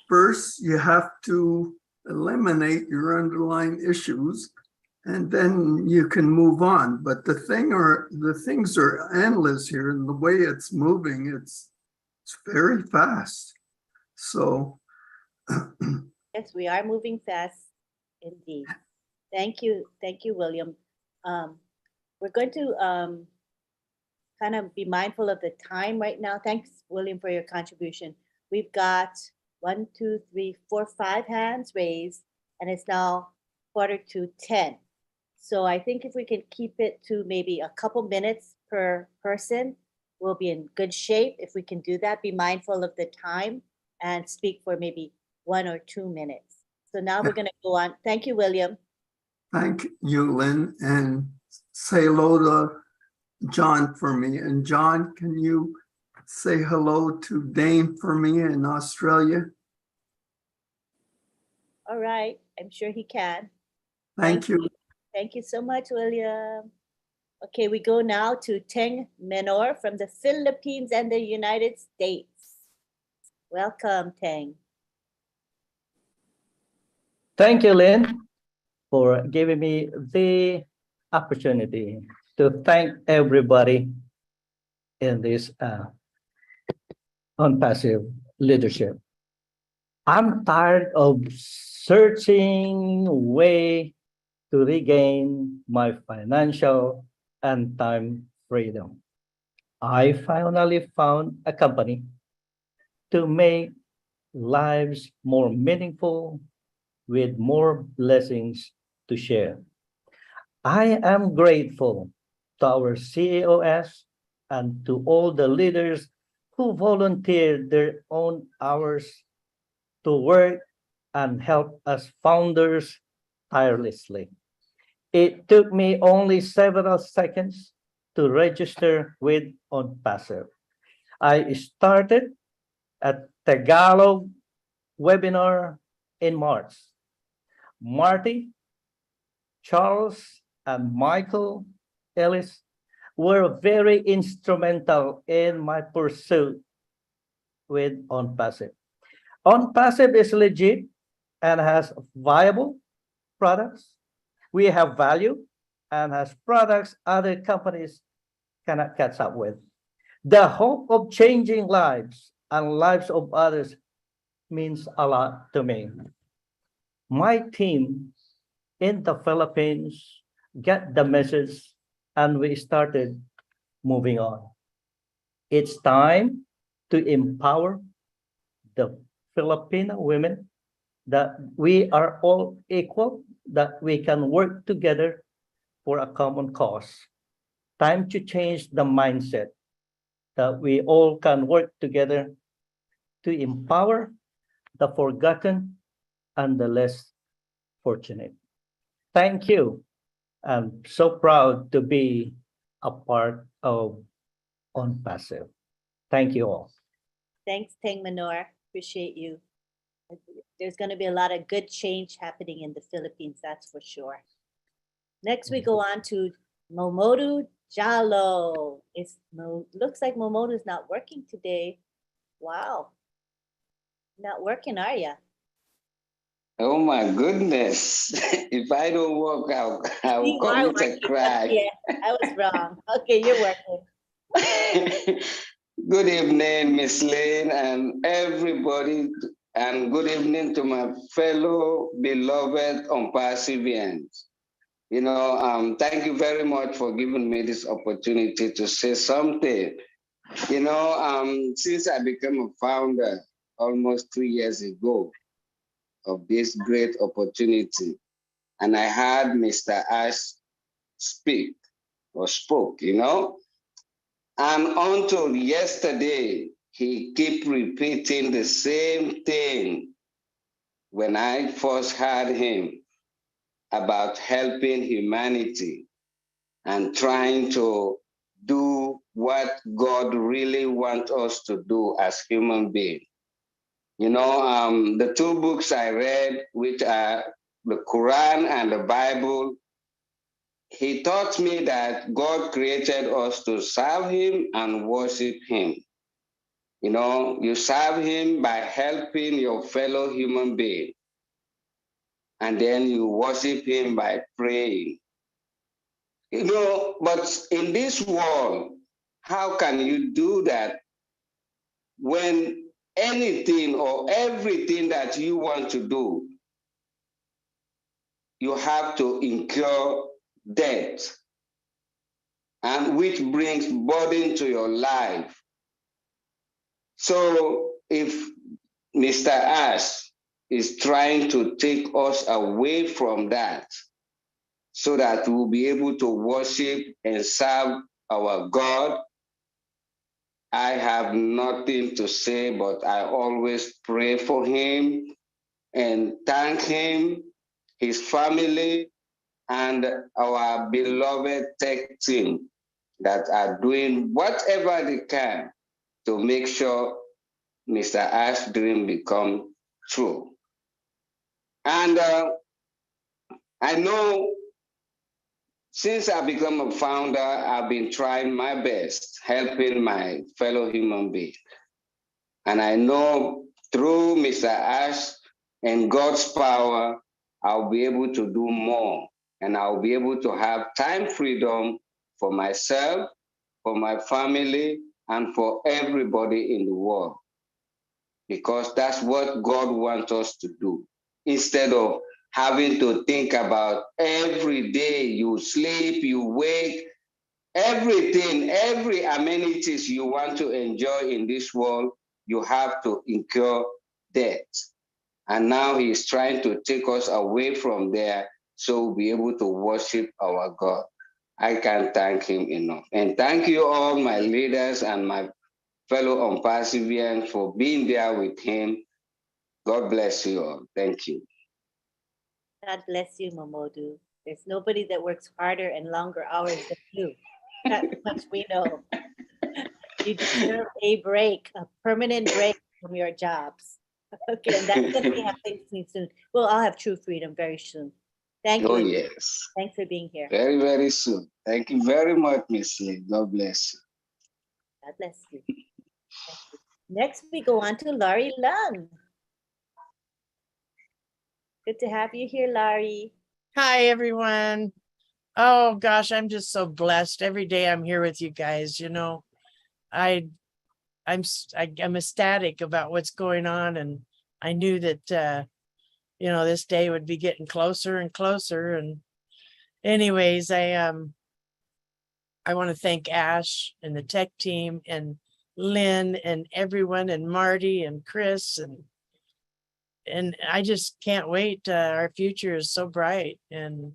Speaker 13: first, you have to eliminate your underlying issues, and then you can move on. But the things are endless here, and the way it's moving, it's very fast. So
Speaker 1: yes, we are moving fast indeed. Thank you, William. We're going to kind of be mindful of the time right now. Thanks, William, for your contribution. We've got 1, 2, 3, 4, 5 hands raised, and it's now 9:45. So I think if we can keep it to maybe a couple minutes per person, we'll be in good shape. If we can do that, be mindful of the time and speak for maybe 1 or 2 minutes. So now we're going to go on. Thank you, William.
Speaker 13: thank you, Lynn, and say hello to John for me. And John, can you say hello to Dane for me in Australia?
Speaker 1: All right. I'm sure he can.
Speaker 13: Thank you.
Speaker 1: Thank you so much, William. Okay, we go now to Teng Menor from the Philippines and the United States. Welcome, Teng.
Speaker 16: Thank you, Lynn, for giving me the opportunity to thank everybody in this on passive leadership. I'm tired of searching way to regain my financial and time freedom. I finally found a company to make lives more meaningful with more blessings to share. I am grateful to our CEOs and to all the leaders who volunteered their own hours to work and help us founders tirelessly. It took me only several seconds to register with OnPassive. I started a Tagalog webinar in March. Marty, Charles, and Michael Ellis were very instrumental in my pursuit with OnPassive. OnPassive is legit and has viable products. We have value and has products other companies cannot catch up with. The hope of changing lives and lives of others means a lot to me. My team in the Philippines got the message and we started moving on. It's time to empower the Filipino women that we are all equal, that we can work together for a common cause. Time to change the mindset that we all can work together to empower the forgotten and the less fortunate. Thank you. I'm so proud to be a part of OnPassive. Thank you all.
Speaker 1: Thanks, Teng Menor. Appreciate you. There's going to be a lot of good change happening in the Philippines, that's for sure. Next, we go on to Momodu Jalo. Looks like Momodu's not working today. Wow. Not working, are you?
Speaker 17: Oh my goodness. If I don't work out, I will commit a crime.
Speaker 1: Yeah, I was wrong. Okay, you're working.
Speaker 17: Good evening, Miss Lynn and everybody, and good evening to my fellow beloved OnPassivians. You know, thank you very much for giving me this opportunity to say something. You know, since I became a founder almost 3 years ago of this great opportunity, and I heard Mr. Ash speak or spoke, you know. And until yesterday, he kept repeating the same thing when I first heard him about helping humanity and trying to do what God really wants us to do as human beings. You know, the two books I read, which are the Quran and the Bible, he taught me that God created us to serve him and worship him. You know, you serve him by helping your fellow human being, and then you worship him by praying. You know, but in this world, how can you do that when anything or everything that you want to do, you have to incur debt, and which brings burden to your life? So if Mr. Ash is trying to take us away from that so that we'll be able to worship and serve our God, I have nothing to say, but I always pray for him and thank him, his family, and our beloved tech team that are doing whatever they can to make sure Mr. Ash's dream become true. And I know since I become a founder, I've been trying my best, helping my fellow human beings. And I know through Mr. Ash and God's power, I'll be able to do more. And I'll be able to have time freedom for myself, for my family, and for everybody in the world. Because that's what God wants us to do. Instead of having to think about every day you sleep, you wake, everything, every amenities you want to enjoy in this world, you have to incur debt. And now he's trying to take us away from there so we'll be able to worship our God. I can't thank him enough. And thank you all my leaders and my fellow Unperseverance for being there with him. God bless you all. Thank you.
Speaker 1: God bless you, Momodu. There's nobody that works harder and longer hours than you. That much we know. You deserve a break, a permanent break from your jobs. Okay, and that's going to be happening soon. Well, I'll have true freedom very soon. Thank you.
Speaker 17: Oh, yes.
Speaker 1: Thanks for being here.
Speaker 17: Very, very soon. Thank you very much, Miss Lee. God bless you.
Speaker 1: God bless you. Next, we go on to Laurie Lung. Good to have you here, Laurie.
Speaker 18: Hi, everyone. Oh, gosh, I'm just so blessed. Every day I'm here with you guys. You know, I'm ecstatic about what's going on. And I knew that, you know, this day would be getting closer and closer. And anyways, I want to thank Ash and the tech team and Lynn and everyone and Marty and Chris and I just can't wait. Our future is so bright. And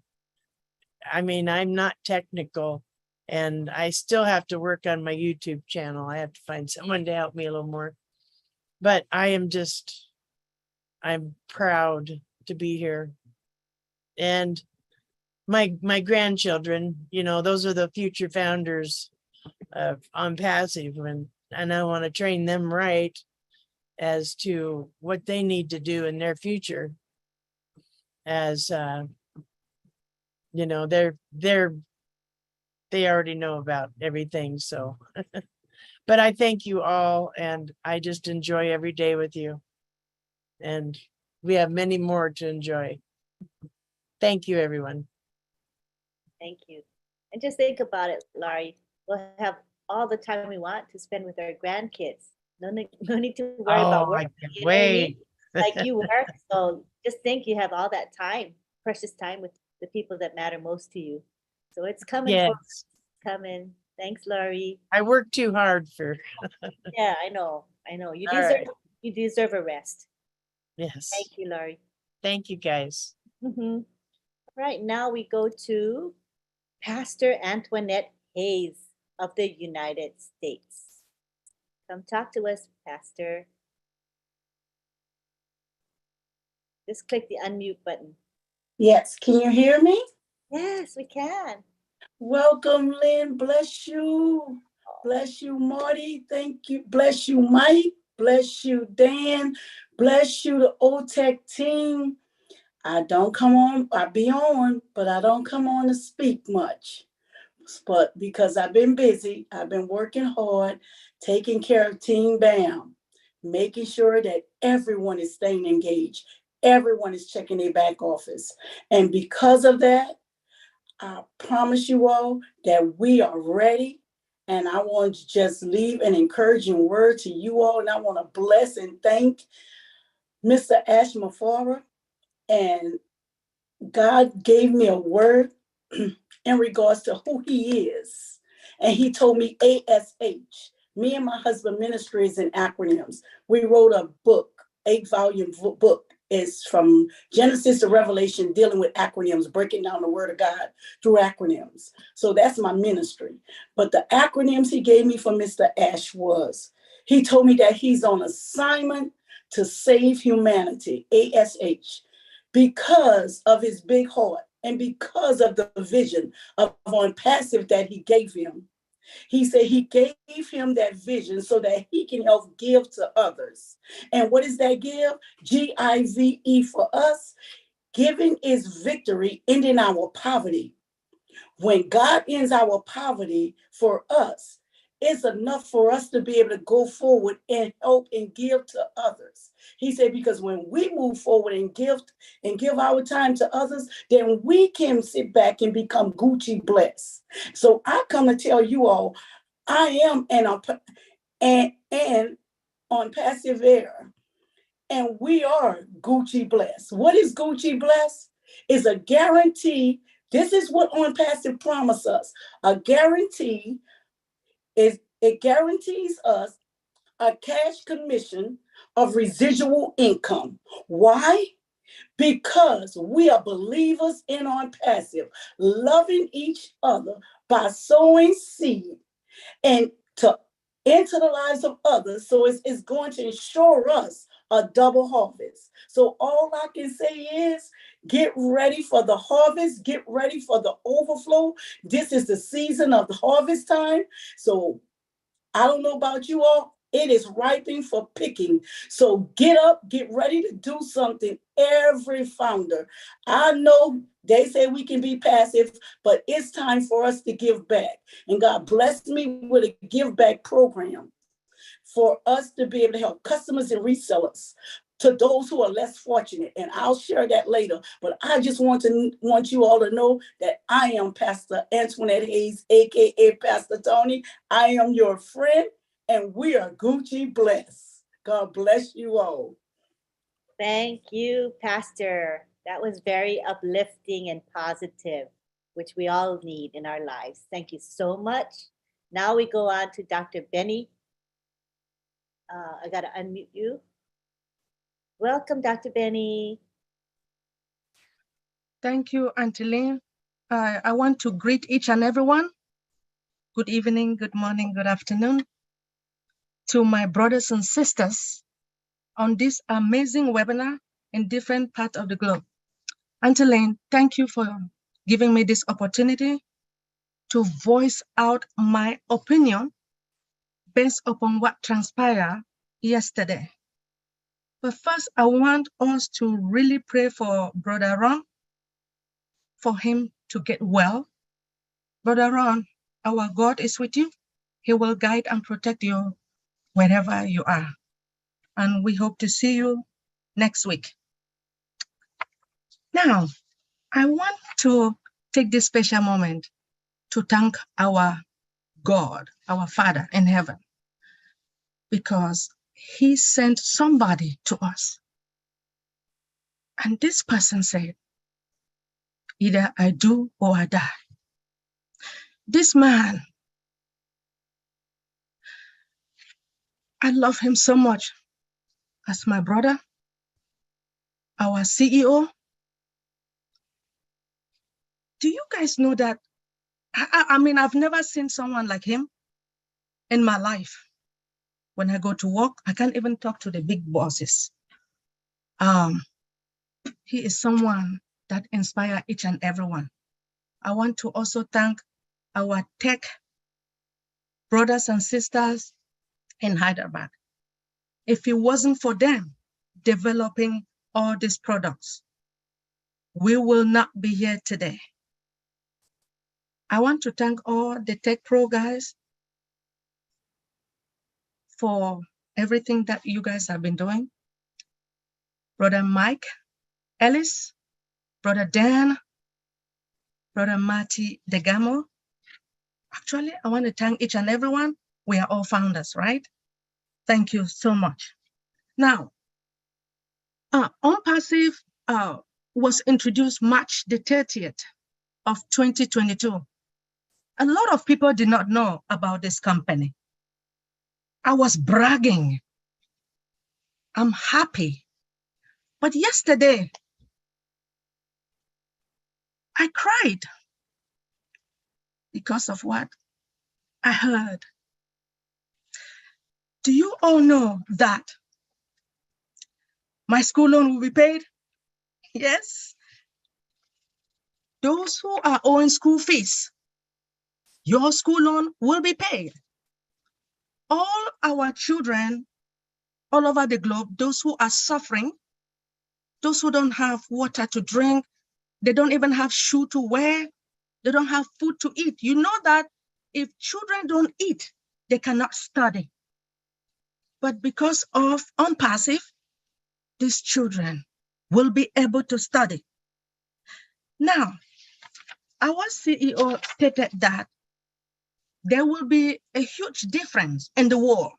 Speaker 18: I mean, I'm not technical and I still have to work on my YouTube channel. I have to find someone to help me a little more, but I'm proud to be here. And my grandchildren, you know, those are the future founders of OnPassive, and I want to train them right as to what they need to do in their future. As you know, they already know about everything. So, but I thank you all, and I just enjoy every day with you. And we have many more to enjoy. Thank you, everyone.
Speaker 1: Thank you. And just think about it, Laurie. We'll have all the time we want to spend with our grandkids. No need to worry about work.
Speaker 18: I can't wait.
Speaker 1: Like you work. So just think you have all that time, precious time with the people that matter most to you. So it's coming.
Speaker 18: Yes.
Speaker 1: It's coming. Thanks, Laurie.
Speaker 18: I work too hard for.
Speaker 1: Yeah, I know. You
Speaker 18: All
Speaker 1: deserve
Speaker 18: right.
Speaker 1: you deserve a rest.
Speaker 18: Yes.
Speaker 1: Thank you, Laurie.
Speaker 18: Thank you, guys.
Speaker 1: Mm-hmm. Right now we go to Pastor Antoinette Hayes of the United States. Come talk to us, Pastor. Just click the unmute button.
Speaker 9: Yes, can you hear me?
Speaker 1: Yes, we can.
Speaker 9: Welcome, Lynn. Bless you. Bless you, Marty. Thank you. Bless you, Mike. Bless you, Dan. Bless you, the OTech team. I don't come on, I be on, but I don't come on to speak much. But because I've been busy, I've been working hard, taking care of Team BAM, making sure that everyone is staying engaged. Everyone is checking their back office. And because of that, I promise you all that we are ready. And I want to just leave an encouraging word to you all. And I want to bless and thank Mr. Ash Mafara. And God gave me a word in regards to who he is. And he told me ASH. Me and my husband ministries in acronyms. We wrote a book, 8-volume book. It's from Genesis to Revelation, dealing with acronyms, breaking down the word of God through acronyms. So that's my ministry. But the acronyms he gave me from Mr. Ash was, he told me that he's on assignment to save humanity, ASH, because of his big heart and because of the vision of on passive that he gave him. He said he gave him that vision so that he can help give to others. And what is that give? GIVE for us. Giving is victory, ending our poverty. When God ends our poverty for us, it's enough for us to be able to go forward and help and give to others. He said, because when we move forward and give our time to others, then we can sit back and become Gucci blessed. So I come to tell you all, I am and on passive air, and we are Gucci blessed. What is Gucci blessed? Is a guarantee. This is what on passive promise us. A guarantee is it guarantees us a cash commission of residual income. Why? Because we are believers in on passive, loving each other by sowing seed and into the lives of others. So it's going to ensure us a double harvest. So all I can say is get ready for the harvest, get ready for the overflow. This is the season of the harvest time. So I don't know about you all. It is ripening for picking. So get up, get ready to do something. Every founder. I know they say we can be passive, but it's time for us to give back. And God blessed me with a give back program for us to be able to help customers and resellers to those who are less fortunate. And I'll share that later. But I just want you all to know that I am Pastor Antoinette Hayes, AKA Pastor Tony. I am your friend, and we are Gucci blessed. God bless you all.
Speaker 1: Thank you, Pastor. That was very uplifting and positive, which we all need in our lives. Thank you so much. Now we go on to Dr. Benny. I got to unmute you. Welcome, Dr. Benny.
Speaker 19: Thank you, Auntie Lynn. I want to greet each and everyone. Good evening, good morning, good afternoon. To my brothers and sisters on this amazing webinar in different parts of the globe. Auntie Lynn, thank you for giving me this opportunity to voice out my opinion based upon what transpired yesterday. But first, I want us to really pray for Brother Ron, for him to get well. Brother Ron, our God is with you. He will guide and protect you wherever you are. And we hope to see you next week. Now, I want to take this special moment to thank our God, our Father in heaven, because he sent somebody to us. And this person said, either I do or I die. This man, I love him so much as my brother, our CEO, Do you guys know that? I mean, I've never seen someone like him in my life. When I go to work, I can't even talk to the big bosses. He is someone that inspires each and everyone. I want to also thank our tech brothers and sisters in Hyderabad. If it wasn't for them developing all these products, we will not be here today. I want to thank all the Tech Pro guys for everything that you guys have been doing. Brother Mike Ellis, Brother Dan, Brother Marty Degamo. Actually, I want to thank each and everyone. We are all founders, right? Thank you so much. Now, OnPassive was introduced March the 30th of 2022. A lot of people did not know about this company. I was bragging. I'm happy. But yesterday, I cried because of what I heard. Do you all know that my school loan will be paid? Yes. Those who are owing school fees, your school loan will be paid. All our children all over the globe, those who are suffering, those who don't have water to drink, they don't even have shoe to wear, they don't have food to eat. You know that if children don't eat, they cannot study. But because of OnPassive, these children will be able to study. Now, our CEO stated that there will be a huge difference in the war.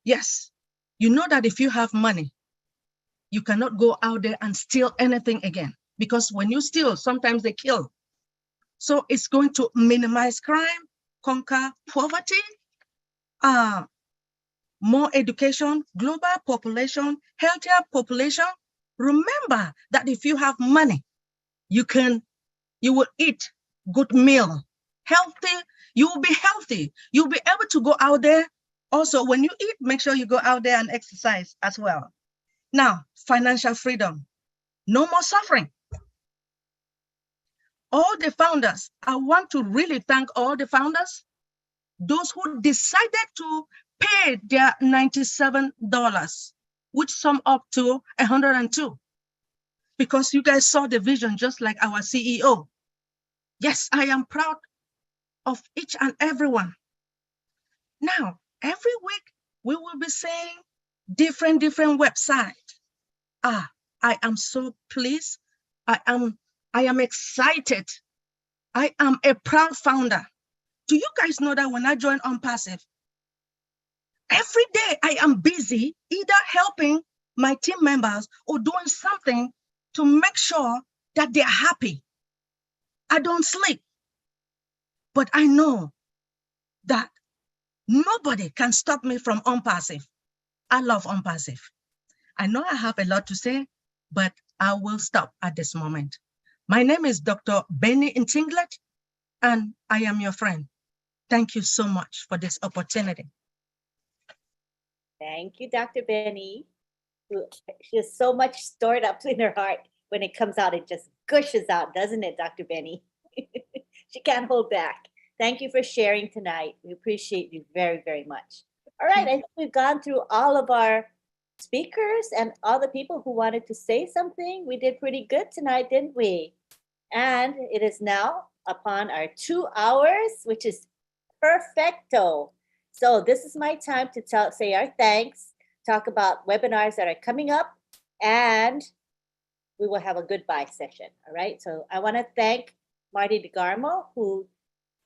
Speaker 19: Yes, you know that if you have money, you cannot go out there and steal anything again, because when you steal, sometimes they kill. So it's going to minimize crime, conquer poverty, more education, global population, healthier population. Remember that if you have money, you will eat good meal, healthy, you will be healthy. You'll be able to go out there. Also, when you eat, make sure you go out there and exercise as well. Now, financial freedom, no more suffering. All the founders, I want to really thank all the founders, those who decided to pay their $97, which sum up to 102, because you guys saw the vision just like our CEO. Yes, I am proud of each and everyone. Now, every week we will be saying different websites. I am so pleased. I am excited. I am a proud founder. Do you guys know that when I joined OnPassive, every day I am busy either helping my team members or doing something to make sure that they're happy. I don't sleep, but I know that nobody can stop me from OnPassive. I love OnPassive. I know I have a lot to say, but I will stop at this moment. My name is Dr. Benny Ntinglet, and I am your friend. Thank you so much for this opportunity.
Speaker 1: Thank you, Dr. Benny. She has so much stored up in her heart. When it comes out, it just gushes out, doesn't it, Dr. Benny? She can't hold back. Thank you for sharing tonight. We appreciate you very, very much. All right, I think we've gone through all of our speakers and all the people who wanted to say something. We did pretty good tonight, didn't we? And it is now upon our 2 hours, which is perfecto. So this is my time to say our thanks, talk about webinars that are coming up, and we will have a goodbye session. All right. So I want to thank Marty DeGarmo, who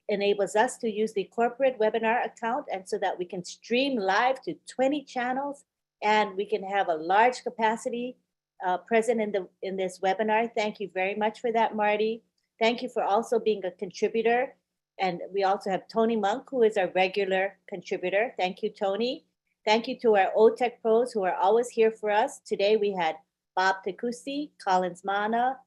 Speaker 1: enables us to use the corporate webinar account, and so that we can stream live to 20 channels and we can have a large capacity present in this webinar. Thank you very much for that, Marty. Thank you for also being a contributor. And we also have Tony Monk, who is our regular contributor. Thank you, Tony. Thank you to our OTech pros who are always here for us. Today we had Bob Takusi, Collins Mana,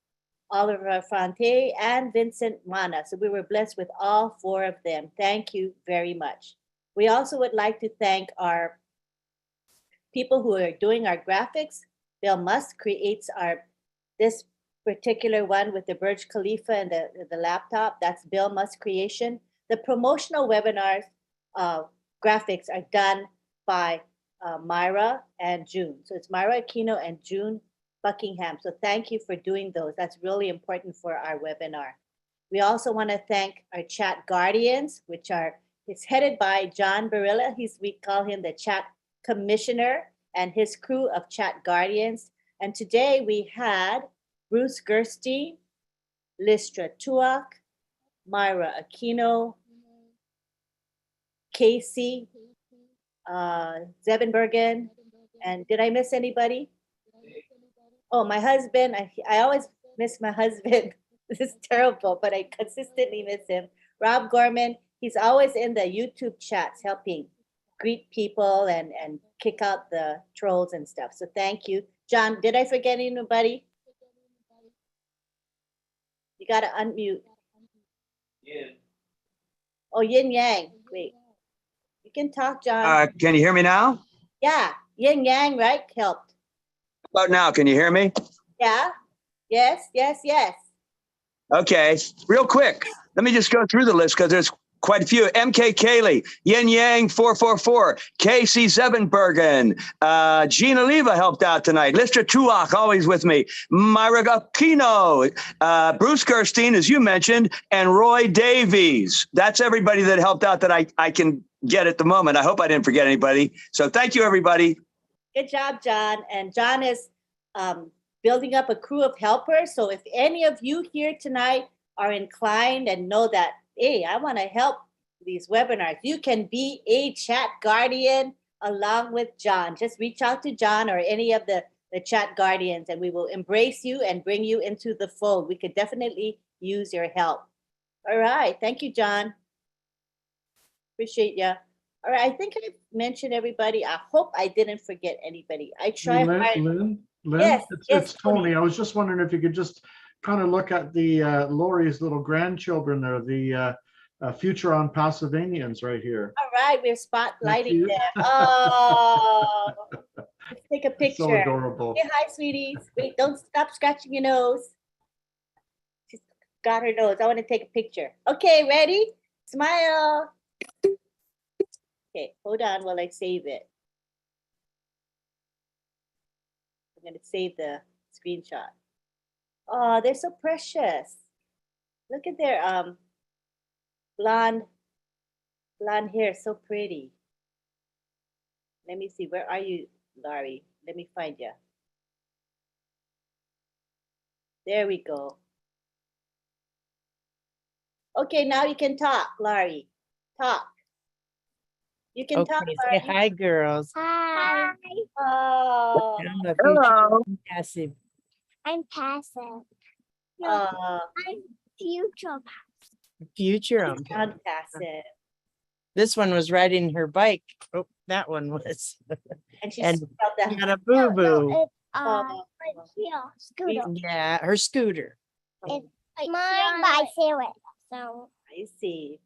Speaker 1: Oliver Fronte, and Vincent Mana. So we were blessed with all 4 of them. Thank you very much. We also would like to thank our people who are doing our graphics. Bill Musk creates this particular one with the Burj Khalifa and the laptop. That's Bill Musk creation. The promotional webinars graphics are done by Myra and June. So it's Myra Aquino and June Buckingham. So thank you for doing those. That's really important for our webinar. We also want to thank our chat guardians, it's headed by John Barilla. We call him the chat commissioner, and his crew of chat guardians. And today we had Bruce Gerstein, Listra Tuak, Myra Aquino, Casey, Zebenbergen, and did I miss anybody? Oh, my husband. I always miss my husband. This is terrible, but I consistently miss him. Rob Gorman, he's always in the YouTube chats helping greet people and kick out the trolls and stuff. So thank you. John, did I forget anybody? You got to unmute.
Speaker 20: Yeah.
Speaker 1: Oh, Yin Yang. Wait. You can talk, John.
Speaker 20: Can you hear me now?
Speaker 1: Yeah. Yin Yang, right? Helped.
Speaker 20: How about now? Can you hear me?
Speaker 1: Yeah. Yes, yes, yes.
Speaker 20: Okay. Real quick, let me just go through the list because there's quite a few. MK Kaylee, Yin Yang 444, Casey Zebenbergen, Gina Leva helped out tonight. Listra Tuak, always with me. Myra Aquino, Bruce Gerstein, as you mentioned, and Roy Davies. That's everybody that helped out that I can get at the moment. I hope I didn't forget anybody. So thank you, everybody.
Speaker 1: Good job, John. And John is building up a crew of helpers. So if any of you here tonight are inclined and know that, hey, I want to help these webinars, you can be a chat guardian along with John. Just reach out to John or any of the chat guardians, and we will embrace you and bring you into the fold. We could definitely use your help. All right. Thank you, John. Appreciate you. All right. I think I mentioned everybody. I hope I didn't forget anybody. I tried.
Speaker 10: Lynn,
Speaker 1: Yes,
Speaker 10: it's Tony. I was just wondering if you could just kind of look at the Lori's little grandchildren there, the Future on Pasadenians right here.
Speaker 1: All right, we're spotlighting them. Oh, let's take a picture.
Speaker 10: So adorable.
Speaker 1: Say hi, sweeties. Wait, don't stop scratching your nose. She's got her nose. I want to take a picture. Okay, ready? Smile. Okay, hold on while I save it. I'm going to save the screenshot. Oh, they're so precious. Look at their blonde hair, so pretty. Let me see, where are you, Laurie? Let me find you. There we go. Okay, now you can talk, Laurie. Talk. You can talk,
Speaker 18: Okay,
Speaker 1: Laurie.
Speaker 18: say hi, girls.
Speaker 1: Hi. Oh.
Speaker 18: I'm a
Speaker 1: Hello.
Speaker 18: future passive.
Speaker 21: I'm passive.
Speaker 1: I'm
Speaker 21: future
Speaker 18: Future on
Speaker 1: passive.
Speaker 18: This one was riding her bike. Oh, that one was.
Speaker 1: And she
Speaker 18: and
Speaker 1: spelled that.
Speaker 18: got a boo boo.
Speaker 21: scooter.
Speaker 18: Yeah, her scooter.
Speaker 21: It's mine by Sarah. So
Speaker 1: I see.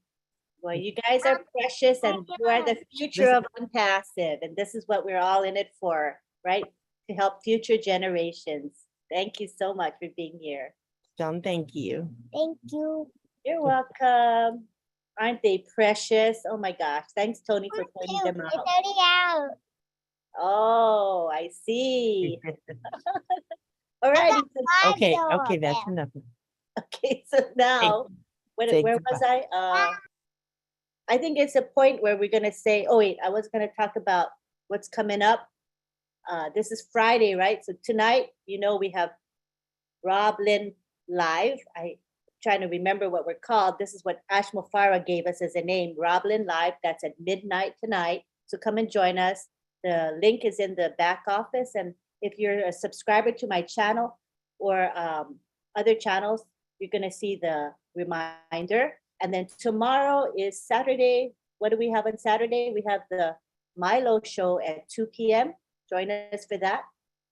Speaker 1: Well, you guys are precious and you are the future of Unpassive. And this is what we're all in it for, right? To help future generations. Thank you so much for being here.
Speaker 18: John, thank you.
Speaker 21: Thank you.
Speaker 1: You're welcome. Aren't they precious? Oh my gosh. Thanks, Tony, for pointing them
Speaker 21: It's
Speaker 1: out.
Speaker 21: already out.
Speaker 1: Oh, I see. All right.
Speaker 18: Okay, okay, that's enough.
Speaker 1: Okay, so now,
Speaker 18: Say
Speaker 1: where was I? I think it's a point where we're going to say, oh, wait, I was going to talk about what's coming up. This is Friday, right? So tonight, you know, we have Rob Lynn Live. I'm trying to remember what we're called. This is what Ash Mufara gave us as a name, Rob Lynn Live. That's at midnight tonight. So come and join us. The link is in the back office. And if you're a subscriber to my channel or other channels, you're going to see the reminder. And then tomorrow is Saturday. What do we have on Saturday? We have the Milo show at 2 p.m. Join us for that.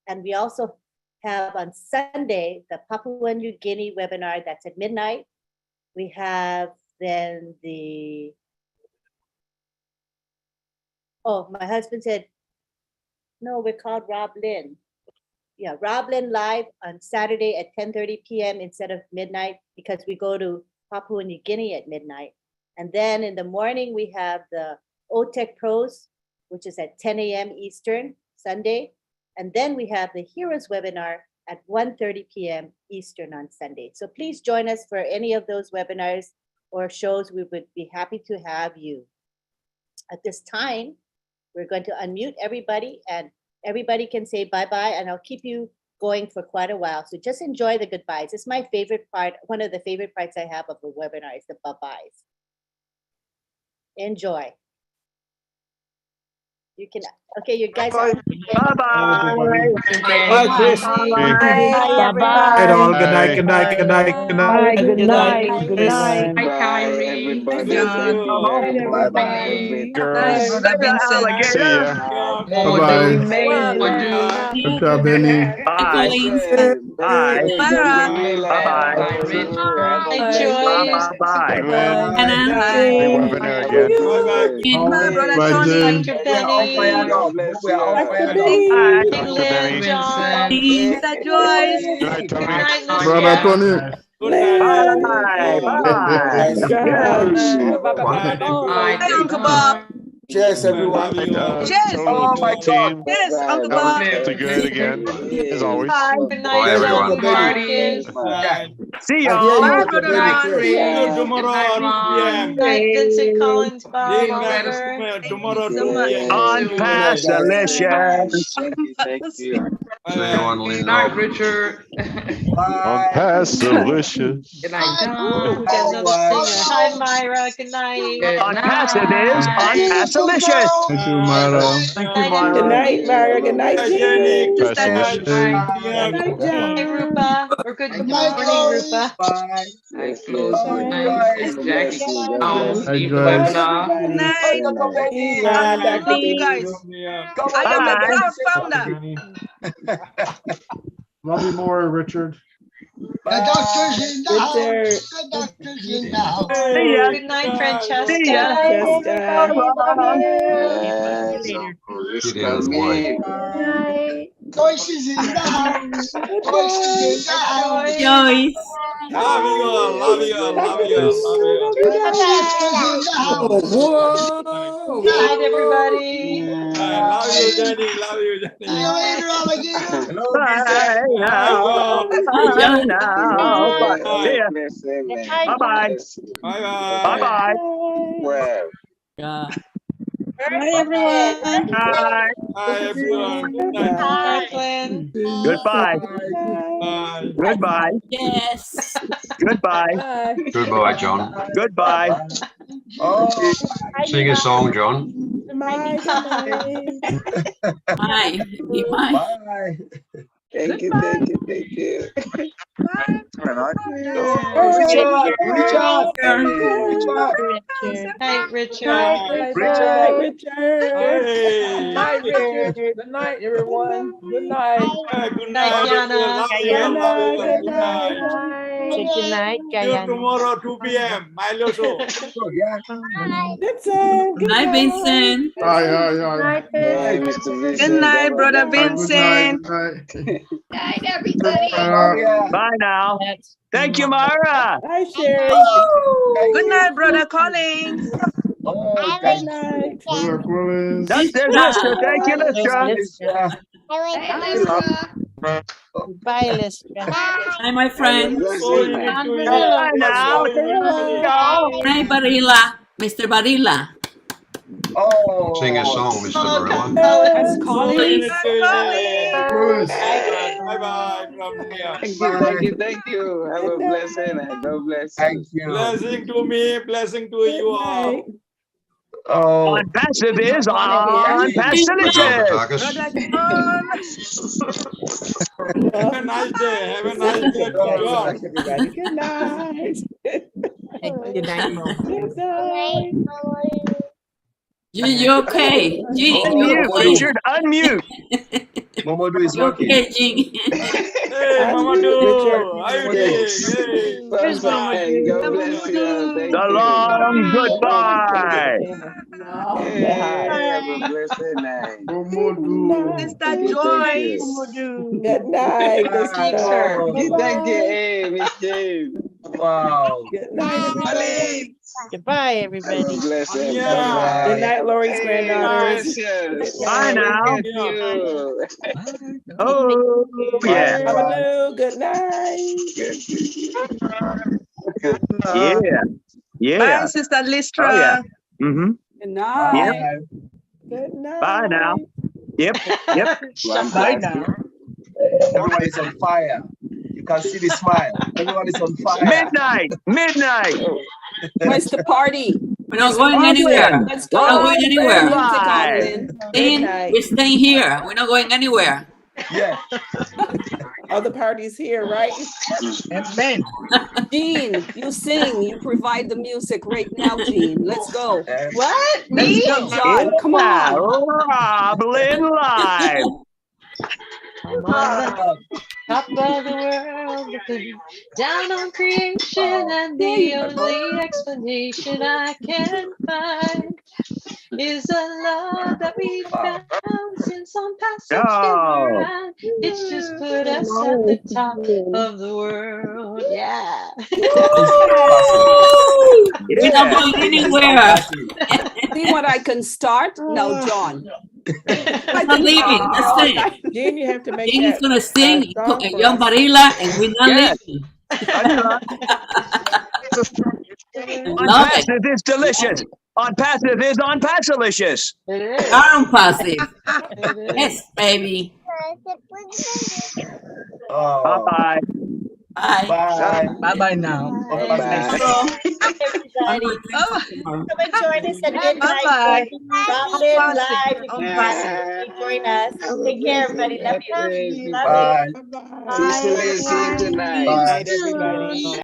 Speaker 1: And we also have on Sunday the Papua New Guinea webinar that's at midnight. We have then my husband said, no, we're called Rob Lynn. Yeah, Rob Lynn live on Saturday at 10:30 p.m. instead of midnight, because we go to Papua New Guinea at midnight. And then in the morning, we have the OTEC Pros, which is at 10 a.m. Eastern, Sunday. And then we have the Heroes webinar at 1:30 p.m. Eastern on Sunday. So please join us for any of those webinars or shows. We would be happy to have you. At this time, we're going to unmute everybody, and everybody can say bye-bye, and I'll keep you going for quite a while. So just enjoy the goodbyes. It's my favorite part. One of the favorite parts I have of the webinar is the bye-byes. Enjoy. You can, okay, you guys are.
Speaker 20: Bye-bye.
Speaker 7: Bye, Chris.
Speaker 1: Bye,
Speaker 10: Good all. Good night. Good night. Good night. Good night.
Speaker 15: Good night. Good night.
Speaker 17: Bye, everybody.
Speaker 20: Bye-bye.
Speaker 5: Girls.
Speaker 20: Alligator.
Speaker 5: See ya.
Speaker 4: Bye-bye. Good job, Benny.
Speaker 20: Bye. Bye. Bye-bye. Bye-bye.
Speaker 5: Good webinar again.
Speaker 4: Bye, Jen.
Speaker 17: God bless you.
Speaker 5: Benny. Good night, Tommy.
Speaker 4: Brother Tony.
Speaker 20: Bye.
Speaker 3: Uncle Bob. Cheers, everyone.
Speaker 5: Cheers.
Speaker 3: Oh my
Speaker 5: team.
Speaker 3: Yes, Uncle Bob.
Speaker 5: To good again, as always.
Speaker 2: Good night, everyone.
Speaker 20: See y'all.
Speaker 2: Bye, Brother Ron. Good night, Vincent Collins. Bye,
Speaker 20: On past delicious.
Speaker 17: Thank you.
Speaker 2: Good night, Richard.
Speaker 5: On past delicious.
Speaker 2: Good night, Don. Hi, Myra. Good night.
Speaker 20: On past it is. On past delicious.
Speaker 4: Thank you, Mara.
Speaker 2: Thank you, Myra.
Speaker 15: Good night, Mario. Good night, Jenny.
Speaker 2: Good night, Rupa. Or good morning, Rupa.
Speaker 3: Bye.
Speaker 17: Thank you. Jackie.
Speaker 4: Hi,
Speaker 17: Bye.
Speaker 10: Love you more, Richard.
Speaker 11: The doctor's in the house. The doctor's in the house.
Speaker 2: Good night, Francesca.
Speaker 11: Joyce is in the house. Joyce is in the house.
Speaker 2: Joyce.
Speaker 11: Love you.
Speaker 2: Good night, everybody.
Speaker 11: Love you, Jenny. Love you, Jenny. See you later, alligator.
Speaker 20: Bye-bye. Bye-bye.
Speaker 17: Well.
Speaker 15: Bye, everyone.
Speaker 20: Bye.
Speaker 10: Bye, everyone. Good night.
Speaker 2: Bye, Glenn.
Speaker 20: Goodbye.
Speaker 10: Bye.
Speaker 20: Goodbye.
Speaker 2: Yes.
Speaker 20: Goodbye.
Speaker 22: Goodbye, John.
Speaker 20: Goodbye.
Speaker 22: Sing a song, John.
Speaker 15: Bye.
Speaker 2: Bye.
Speaker 3: Bye.
Speaker 17: Thank you.
Speaker 2: Hi, Richard.
Speaker 15: Hi, Richard. Good night, everyone. Good night.
Speaker 2: Good night, Yana.
Speaker 15: Good night.
Speaker 2: Good night,
Speaker 10: Till tomorrow, 2 p.m. Milo show.
Speaker 15: Vincent.
Speaker 2: Good night, Vincent.
Speaker 4: Hi.
Speaker 17: Good
Speaker 2: night, Brother Vincent.
Speaker 4: Good
Speaker 2: Night, everybody.
Speaker 20: Bye now. Thank you, Myra.
Speaker 15: Hi, Sherry.
Speaker 2: Good night, Brother Collins.
Speaker 15: Good night.
Speaker 20: That's it, Lester. Thank you, Lester.
Speaker 2: Bye, Lester. Hi, my friend.
Speaker 20: Bye now.
Speaker 2: Hi, Barilla. Mr. Barilla.
Speaker 22: Sing a song, Mr. Barilla.
Speaker 15: That's Collins.
Speaker 10: Bye-bye.
Speaker 17: Thank you. Have a blessing. God bless.
Speaker 3: Thank you.
Speaker 10: Blessing to me, blessing to you all.
Speaker 20: On passive is on passive.
Speaker 10: Have a nice day. Have a nice day.
Speaker 15: Good night.
Speaker 2: Good night.
Speaker 15: Good night.
Speaker 2: You okay?
Speaker 20: Unmute, Richard. Unmute.
Speaker 2: Momodu is working.
Speaker 6: Okay,
Speaker 2: Hey, Mamadou, how you doing?
Speaker 17: Bye-bye. God bless you. Thank
Speaker 20: The
Speaker 17: you.
Speaker 20: long goodbye.
Speaker 17: Hey, have a blessed night.
Speaker 9: Sister Joyce.
Speaker 15: Good night.
Speaker 17: Thank you. Hey, Miss James.
Speaker 2: Wow.
Speaker 15: Good night, everybody.
Speaker 18: Goodbye, everybody.
Speaker 17: Bless him.
Speaker 2: Yeah.
Speaker 15: Good night, Lori's granddaughters.
Speaker 17: Precious.
Speaker 20: Bye now.
Speaker 17: Look at you.
Speaker 20: Oh, yeah.
Speaker 15: Amadou, good night.
Speaker 20: Yeah. Yeah.
Speaker 9: Bye, Sister Listra.
Speaker 20: Oh, yeah. Mm-hmm.
Speaker 9: Good night.
Speaker 20: Yeah.
Speaker 15: Good night.
Speaker 20: Bye now. Yep. Yep.
Speaker 2: Bye now. Everyone is on fire. You can see the smile. Everyone is on fire.
Speaker 20: Midnight. Midnight.
Speaker 9: Where's the party?
Speaker 6: We're not going anywhere.
Speaker 9: Let's
Speaker 6: We're not going anywhere.
Speaker 20: Bye.
Speaker 6: We're staying here. We're not going anywhere.
Speaker 2: Yeah.
Speaker 15: Oh, the party's here, right?
Speaker 2: Amen.
Speaker 9: Gene, you sing. You provide the music right now, Gene. Let's go.
Speaker 12: What?
Speaker 9: Let's
Speaker 12: Me?
Speaker 9: go, John. Come
Speaker 20: Yeah,
Speaker 9: on.
Speaker 20: Roblin live.
Speaker 8: I'm on the top of the world, looking down on creation, and the only explanation I can find is a love that we found since on passage around. It's just put us at the top of the world. Yeah.
Speaker 6: We're not going anywhere.
Speaker 9: See what I can start? No, John.
Speaker 6: I'm not leaving. That's it.
Speaker 15: Gene, you have to make
Speaker 6: Gene is
Speaker 15: that,
Speaker 6: going to sing
Speaker 15: song for
Speaker 6: Young
Speaker 15: us.
Speaker 6: Barilla, and we're not
Speaker 20: Yes.
Speaker 6: leaving.
Speaker 20: On
Speaker 6: Love it.
Speaker 20: passive is delicious. On passive is on passilicious.
Speaker 6: Darn passive. Yes, baby.
Speaker 2: Oh.
Speaker 20: Bye-bye.
Speaker 6: Bye.
Speaker 2: Bye. Bye-bye now.
Speaker 1: Everybody, come and join us at midnight.
Speaker 9: Bye-bye.
Speaker 1: Roblin live. You can possibly join us. Take care, everybody. Love you. Love
Speaker 2: Bye.
Speaker 1: you.
Speaker 17: See you tonight.
Speaker 2: Bye.
Speaker 15: Good night, everybody.